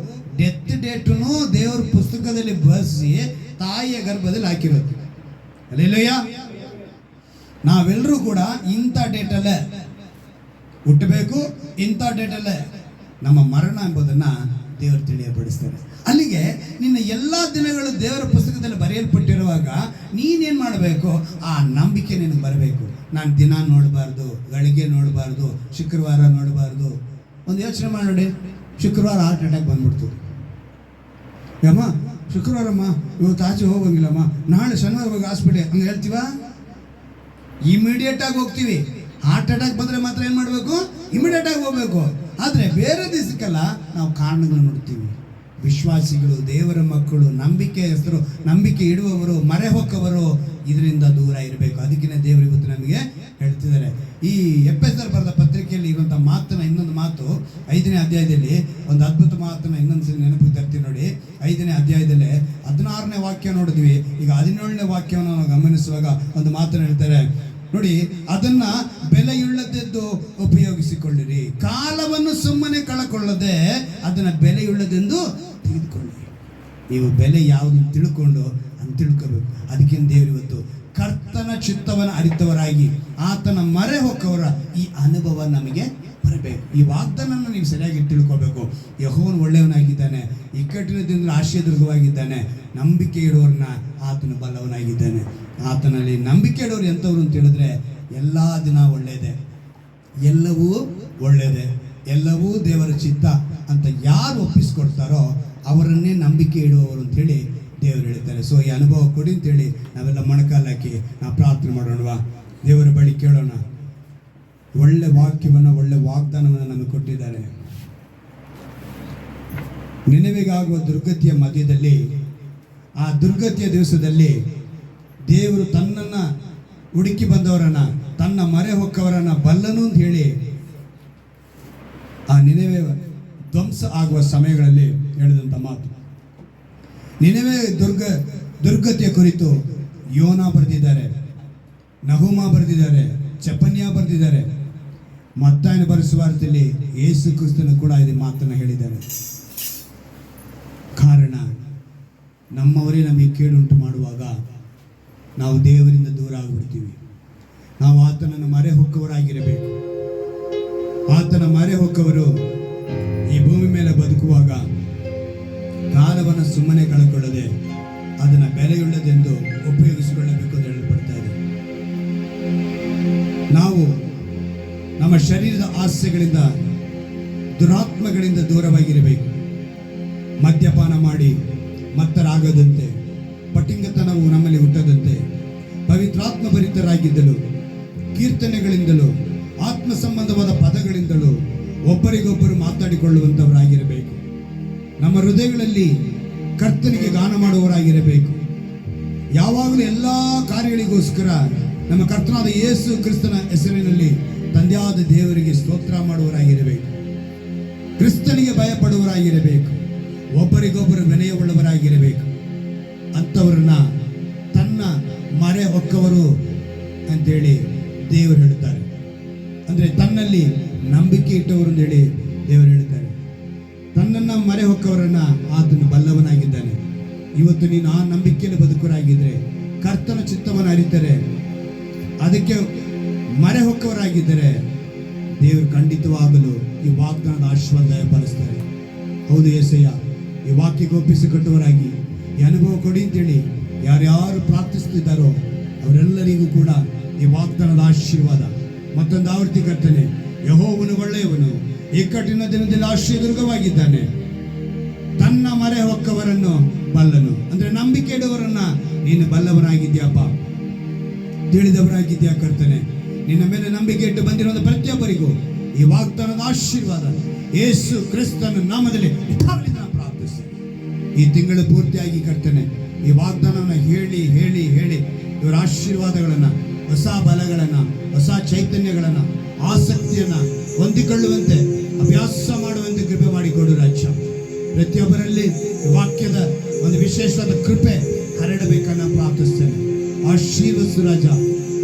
ಡೆತ್ ಡೇಟನ್ನು ದೇವರ ಪುಸ್ತಕದಲ್ಲಿ ಬರೆಸಿ ತಾಯಿಯ ಗರ್ಭದಲ್ಲಿ ಹಾಕಿರೋದು. ಅಲ್ಲೇಲೂಯಾ. ನಾವೆಲ್ಲರೂ ಕೂಡ ಇಂಥ ಡೇಟಲ್ಲೇ ಹುಟ್ಟಬೇಕು, ಇಂಥ ಡೇಟಲ್ಲೇ ನಮ್ಮ ಮರಣ ಎಂಬುದನ್ನು ದೇವರು ತಿಳಿಯಪಡಿಸ್ತಾರೆ. ಅಲ್ಲಿಗೆ ನಿನ್ನ ಎಲ್ಲ ದಿನಗಳು ದೇವರ ಪುಸ್ತಕದಲ್ಲಿ ಬರೆಯಲ್ಪಟ್ಟಿರುವಾಗ ನೀನೇನು ಮಾಡಬೇಕು? ಆ ನಂಬಿಕೆ ನಿನಗೆ ಬರಬೇಕು. ನಾನು ದಿನ ನೋಡಬಾರ್ದು, ಗಳಿಗೆ ನೋಡಬಾರ್ದು, ಶುಕ್ರವಾರ ನೋಡಬಾರ್ದು. ಒಂದು ಯೋಚನೆ ಮಾಡಿ ನೋಡಿ, ಶುಕ್ರವಾರ ಹಾರ್ಟ್ ಅಟ್ಯಾಕ್ ಬಂದ್ಬಿಡ್ತು. ಯಮ್ಮ ಶುಕ್ರವಾರಮ್ಮ ಇವತ್ತು ಆಚೆ ಹೋಗಂಗಿಲ್ಲಮ್ಮ, ನಾಳೆ ಶನಿವಾರ ಹೋಗಿ ಹಾಸ್ಪಿಟಲ್ ಹಂಗೆ ಹೇಳ್ತೀವ? ಇಮಿಡಿಯೇಟಾಗಿ ಹೋಗ್ತೀವಿ. ಹಾರ್ಟ್ ಅಟ್ಯಾಕ್ ಬಂದರೆ ಮಾತ್ರ ಏನು ಮಾಡಬೇಕು? ಇಮಿಡಿಯೇಟಾಗಿ ಹೋಗಬೇಕು. ಆದರೆ ಬೇರೆ ದಿವಸಕ್ಕೆಲ್ಲ ನಾವು ಕಾರಣಗಳು ನೋಡ್ತೀವಿ. ವಿಶ್ವಾಸಿಗಳು, ದೇವರ ಮಕ್ಕಳು, ನಂಬಿಕೆ ಹೆಸರು ನಂಬಿಕೆ ಇಡುವವರು, ಮರೆ ಹೊಕ್ಕವರು ಇದರಿಂದ ದೂರ ಇರಬೇಕು. ಅದಕ್ಕಿಂತ ದೇವರು ಇವತ್ತು ನಮಗೆ ಹೇಳ್ತಿದ್ದಾರೆ. ಈ ಎಫೆಸರ್ ಬರೆದ ಪತ್ರಿಕೆಯಲ್ಲಿ ಇರುವಂಥ ಮಾತನ್ನ, ಇನ್ನೊಂದು ಮಾತು 5ನೇ ಅಧ್ಯಾಯದಲ್ಲಿ ಒಂದು ಅದ್ಭುತ ಮಾತನ್ನ ಇನ್ನೊಂದು ಸಲ ನೆನಪಿಗೆ ತರ್ತೀವಿ ನೋಡಿ. 5ನೇ ಅಧ್ಯಾಯದಲ್ಲಿ 16ನೇ ವಾಕ್ಯ ನೋಡಿದ್ವಿ. ಈಗ 17ನೇ ವಾಕ್ಯವನ್ನು ನಾವು ಗಮನಿಸುವಾಗ ಒಂದು ಮಾತನ್ನು ಹೇಳ್ತಾರೆ ನೋಡಿ, ಅದನ್ನ ಬೆಲೆಯುಳ್ಳದೆಂದು ಉಪಯೋಗಿಸಿಕೊಳ್ಳಿರಿ, ಕಾಲವನ್ನು ಸುಮ್ಮನೆ ಕಳಕೊಳ್ಳದೆ ಅದನ್ನ ಬೆಲೆಯುಳ್ಳದೆಂದು ತಿಳಿದುಕೊಳ್ಳಿ. ನೀವು ಬೆಲೆ ಯಾವುದು ತಿಳ್ಕೊಂಡು ಅಂತ ತಿಳ್ಕೋಬೇಕು. ಅದಕ್ಕೆ ದೇವರು ಇವತ್ತು ಕರ್ತನ ಚಿತ್ತವನ್ನು ಅರಿತವರಾಗಿ ಆತನ ಮರೆ ಹೊಕ್ಕವರ ಈ ಅನುಭವ ನಮಗೆ ಬರಬೇಕು. ಈ ವಾಗ್ದಾನವನ್ನು ನೀವು ಸರಿಯಾಗಿ ತಿಳ್ಕೋಬೇಕು. ಯೆಹೋವನು ಒಳ್ಳೆಯವನಾಗಿದ್ದಾನೆ, ಇಕ್ಕಟ್ಟಿನ ದಿನದಲ್ಲಿ ಆಶೀರ್ವಾದವಾಗಿದ್ದಾನೆ, ನಂಬಿಕೆ ಇಡೋರನ್ನ ಆತನು ಬಲ್ಲವನಾಗಿದ್ದಾನೆ. ಆತನಲ್ಲಿ ನಂಬಿಕೆ ಇಡೋರು ಎಂಥವ್ರು ಅಂತ ಹೇಳಿದ್ರೆ ಎಲ್ಲ ದಿನ ಒಳ್ಳೆಯದೇ, ಎಲ್ಲವೂ ಒಳ್ಳೆಯದೇ, ಎಲ್ಲವೂ ದೇವರ ಚಿತ್ತ ಅಂತ ಯಾರು ಒಪ್ಪಿಸ್ಕೊಡ್ತಾರೋ ಅವರನ್ನೇ ನಂಬಿಕೆ ಇಡುವವರು ಅಂಥೇಳಿ ದೇವರು ಹೇಳ್ತಾರೆ. ಸೊ ಈ ಅನುಭವ ಕೊಡಿ ಅಂತೇಳಿ ನಾವೆಲ್ಲ ಮೊಣಕಾಲು ಹಾಕಿ ನಾವು ಪ್ರಾರ್ಥನೆ ಮಾಡೋಣವಾ? ದೇವರ ಬಳಿ ಕೇಳೋಣ. ಒಳ್ಳೆ ವಾಕ್ಯವನ್ನು, ಒಳ್ಳೆ ವಾಗ್ದಾನವನ್ನು ನಮಗೆ ಕೊಟ್ಟಿದ್ದಾರೆ. ನಿನೆವೆಗಾಗುವ ದುರ್ಗತಿಯ ಮಧ್ಯದಲ್ಲಿ, ಆ ದುರ್ಗತಿಯ ದಿವಸದಲ್ಲಿ ದೇವರು ತನ್ನನ್ನು ಹುಡುಕಿ ಬಂದವರನ್ನ, ತನ್ನ ಮರೆ ಹೊಕ್ಕವರನ್ನ ಬಲ್ಲನು ಅಂತ ಹೇಳಿ ಆ ನಿನೆವೆ ಧ್ವಂಸ ಆಗುವ ಸಮಯಗಳಲ್ಲಿ ಹೇಳಿದಂಥ ಮಾತು. ನಿನೆವೆ ದುರ್ಗತಿಯ ಕುರಿತು ಯೋನಾ ಬರೆದಿದ್ದಾರೆ, ನಹುಮ ಬರೆದಿದ್ದಾರೆ, ಚೆಫನ್ಯ ಬರೆದಿದ್ದಾರೆ, ಮತ್ತಾಯನ ಬರೆಸುವಾರ್ತೆಯಲ್ಲಿ ಯೇಸು ಕ್ರಿಸ್ತನು ಕೂಡ ಇದು ಮಾತನ್ನು ಹೇಳಿದ್ದಾರೆ. ಕಾರಣ ನಮ್ಮವರೇ ನಮಗೆ ಕೇಡುಂಟು ಮಾಡುವಾಗ ನಾವು ದೇವರಿಂದ ದೂರ ಆಗಿಬಿಡ್ತೀವಿ. ನಾವು ಆತನನ್ನು ಮರೆ ಹೊಕ್ಕವರಾಗಿರಬೇಕು. ಆತನ ಮರೆ ಹೊಕ್ಕವರು ಈ ಭೂಮಿ ಮೇಲೆ ಬದುಕುವಾಗ ಕಾಲವನ್ನು ಸುಮ್ಮನೆ ಕಳೆದುಕೊಳ್ಳದೆ ಅದನ್ನು ಬೆಲೆಯುಳ್ಳದೆಂದು ಉಪಯೋಗಿಸಿಕೊಳ್ಳಬೇಕು ಎಂದು ಹೇಳಲ್ಪಡ್ತಾ ಇದೆ. ನಾವು ನಮ್ಮ ಶರೀರದ ಆಸೆಗಳಿಂದ, ದುರಾತ್ಮಗಳಿಂದ ದೂರವಾಗಿರಬೇಕು. ಮದ್ಯಪಾನ ಮಾಡಿ ಮತ್ತರಾಗದಂತೆ, ಪಟಿಂಗತನವು ನಮ್ಮಲ್ಲಿ ಹುಟ್ಟದಂತೆ, ಪವಿತ್ರಾತ್ಮ ಭರಿತರಾಗಿದ್ದಲು, ಕೀರ್ತನೆಗಳಿಂದಲೂ ಆತ್ಮ ಸಂಬಂಧವಾದ ಪದಗಳಿಂದಲೂ ಒಬ್ಬರಿಗೊಬ್ಬರು ಮಾತಾಡಿಕೊಳ್ಳುವಂಥವರಾಗಿರಬೇಕು. ನಮ್ಮ ಹೃದಯಗಳಲ್ಲಿ ಕರ್ತನಿಗೆ ಗಾನ ಮಾಡುವವರಾಗಿರಬೇಕು. ಯಾವಾಗಲೂ ಎಲ್ಲ ಕಾರ್ಯಗಳಿಗೋಸ್ಕರ ನಮ್ಮ ಕರ್ತನಾದ ಯೇಸು ಕ್ರಿಸ್ತನ ಹೆಸರಿನಲ್ಲಿ ತಂದೆಯಾದ ದೇವರಿಗೆ ಸ್ತೋತ್ರ ಮಾಡುವವರಾಗಿರಬೇಕು. ಕ್ರಿಸ್ತನಿಗೆ ಭಯಪಡುವವರಾಗಿರಬೇಕು. ಒಬ್ಬರಿಗೊಬ್ಬರು ವಿನಯವುಳ್ಳವರಾಗಿರಬೇಕು. ಅಂಥವ್ರನ್ನ ತನ್ನ ಮರೆ ಹೊಕ್ಕವರು ಅಂತೇಳಿ ದೇವರು ಹೇಳ್ತಾರೆ. ಅಂದರೆ ತನ್ನಲ್ಲಿ ನಂಬಿಕೆ ಇಟ್ಟವರು ಅಂತೇಳಿ ದೇವರು ಹೇಳ್ತಾರೆ. ತನ್ನನ್ನು ಮರೆ ಹೊಕ್ಕವರನ್ನ ಆತನು ಬಲ್ಲವನಾಗಿದ್ದಾನೆ. ಇವತ್ತು ನೀನು ಆ ನಂಬಿಕೆಯಲ್ಲಿ ಬದುಕರಾಗಿದ್ದರೆ, ಕರ್ತನ ಚಿತ್ತವನ್ನು ಅರಿತರೆ, ಅದಕ್ಕೆ ಮರೆ ಹೊಕ್ಕವರಾಗಿದ್ದರೆ ದೇವರು ಖಂಡಿತವಾಗಲು ಈ ವಾಗ್ದಾನದ ಆಶೀರ್ವಾದ ದಯಪಾಲಿಸ್ತಾರೆ. ಹೌದು ಯೇಸಯ್ಯ, ಈ ವಾಕ್ಯಕ್ಕೆ ಒಪ್ಪಿಸಿಕೊಟ್ಟವರಾಗಿ ಈ ಅನುಭವ ಕೊಡಿ ಅಂತೇಳಿ ಯಾರ್ಯಾರು ಪ್ರಾರ್ಥಿಸ್ತಿದ್ದಾರೋ ಅವರೆಲ್ಲರಿಗೂ ಕೂಡ ಈ ವಾಗ್ದಾನದ ಆಶೀರ್ವಾದ. ಮತ್ತೊಂದು ಆವೃತ್ತಿ ಕರ್ತನೆ, ಯೆಹೋವನು ಒಳ್ಳೆಯವನು, ಇಕ್ಕಟ್ಟಿನ ದಿನದಲ್ಲಿ ಆಶೀರ್ವಾದವಾಗಿದ್ದಾನೆ. ತನ್ನ ಮರೆ ಹೊಕ್ಕವರನ್ನು ಬಲ್ಲನು. ಅಂದ್ರೆ ನಂಬಿಕೆ ಇಡುವವರನ್ನ ನೀನು ಬಲ್ಲವನಾಗಿದ್ಯಾಪ, ತಿಳಿದವರಾಗಿದ್ಯಾ ಕರ್ತನೆ. ನಿನ್ನ ಮೇಲೆ ನಂಬಿಕೆ ಇಟ್ಟು ಬಂದಿರುವ ಪ್ರತಿಯೊಬ್ಬರಿಗೂ ಈ ವಾಗ್ದಾನದ ಆಶೀರ್ವಾದ ಯೇಸು ಕ್ರಿಸ್ತನ ನಾಮದಲ್ಲಿ ಪ್ರಾರ್ಥಿಸ್ತೇನೆ. ಈ ತಿಂಗಳು ಪೂರ್ತಿಯಾಗಿ ಕರ್ತನೆ ಈ ವಾಗ್ದಾನವನ್ನು ಹೇಳಿ ಹೇಳಿ ಹೇಳಿ ಇವರ ಆಶೀರ್ವಾದಗಳನ್ನ, ಹೊಸ ಬಲಗಳನ್ನ, ಹೊಸ ಚೈತನ್ಯಗಳನ್ನ, ಆಸಕ್ತಿಯನ್ನ ಹೊಂದಿಕೊಳ್ಳುವಂತೆ ಅಭ್ಯಾಸ ಮಾಡುವಂತೆ ಕೃಪೆ ಮಾಡಿಕೊಡು ರಾಜ್ಯ. ಪ್ರತಿಯೊಬ್ಬರಲ್ಲಿ ವಾಕ್ಯದ ಒಂದು ವಿಶೇಷವಾದ ಕೃಪೆ ಹರಡಬೇಕನ್ನ ಪ್ರಾರ್ಥಿಸ್ತೇನೆ. ಆಶೀರ್ವದಿಸು ರಾಜ.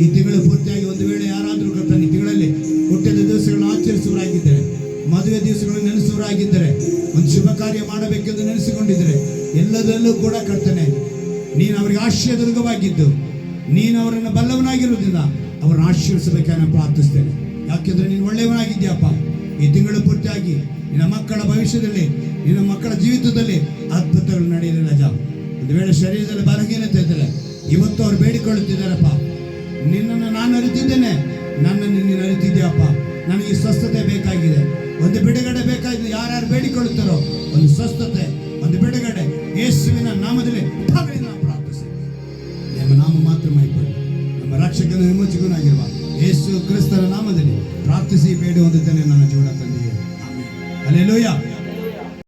ಈ ತಿಂಗಳು ಪೂರ್ತಿಯಾಗಿ ಒಂದು ವೇಳೆ ಯಾರಾದರೂ ಕರ್ತನೆ ಈ ತಿಂಗಳಲ್ಲಿ ಹುಟ್ಟಿದ ದಿವಸಗಳನ್ನು ಆಚರಿಸುವರಾಗಿದ್ದರೆ, ಮದುವೆ ದಿವಸಗಳನ್ನು ನೆನೆಸುವರಾಗಿದ್ದರೆ, ಒಂದು ಶುಭ ಕಾರ್ಯ ಮಾಡಬೇಕೆಂದು ನೆನೆಸಿಕೊಂಡಿದ್ದರೆ, ಎಲ್ಲದರಲ್ಲೂ ಕೂಡ ಕರ್ತನೆ ನೀನು ಅವರಿಗೆ ಆಶೀರ್ವಾದವಾಗಿದ್ದು ನೀನು ಅವರನ್ನು ಬಲ್ಲವನಾಗಿರುವುದಿಲ್ಲ ಅವರನ್ನು ಆಶೀರ್ವಿಸಬೇಕನ್ನ ಪ್ರಾರ್ಥಿಸ್ತೇನೆ. ಯಾಕೆಂದ್ರೆ ನೀನು ಒಳ್ಳೆಯವನಾಗಿದ್ಯಪ್ಪ. ಈ ತಿಂಗಳು ಪೂರ್ತಿಯಾಗಿ ನಿನ್ನ ಮಕ್ಕಳ ಭವಿಷ್ಯದಲ್ಲಿ, ನಿನ್ನ ಮಕ್ಕಳ ಜೀವಿತದಲ್ಲಿ ಅದ್ಭುತಗಳು ನಡೆಯಲಿ ರಾಜ. ಒಂದು ವೇಳೆ ಶರೀರದಲ್ಲಿ ಬಲಹೀನತೆ ಇದ್ದರೆ ಇವತ್ತು ಅವ್ರು ಬೇಡಿಕೊಳ್ಳುತ್ತಿದ್ದಾರಪ್ಪ, ನಿನ್ನನ್ನು ನಾನು ಅರಿತಿದ್ದೇನೆ, ನನ್ನನ್ನು ನೀನು ಅರಿತಿದ್ಯಪ್ಪ, ನನಗೆ ಸ್ವಸ್ಥತೆ ಬೇಕಾಗಿದೆ, ಒಂದು ಬಿಡುಗಡೆ ಬೇಕಾಗಿದೆ. ಯಾರ್ಯಾರು ಬೇಡಿಕೊಳ್ಳುತ್ತಾರೋ ಒಂದು ಸ್ವಸ್ಥತೆ, ಒಂದು ಬಿಡುಗಡೆ ಯೇಸುವಿನ ನಾಮದಲ್ಲಿ ನಾವು ಪ್ರಾರ್ಥಿಸ್ತೇವೆ. ನಿಮ್ಮ ನಾಮ ಮಾತ್ರ ಮಹಿಪಡು. ನಮ್ಮ ರಕ್ಷಕನ ವಿಮೋಚಕನಾಗಿರುವ ಯೇಸು ಕ್ರಿಸ್ತನ ನಾಮದಲ್ಲಿ ಪ್ರಾರ್ಥಿಸಿ ಬೇಡಿ ಹೊಂದುತ್ತೇನೆ ನನ್ನ ಜೀವನ ತಂದೆಯೇ. ಆಮೆನ್. ಹಲ್ಲೆಲೂಯಾ.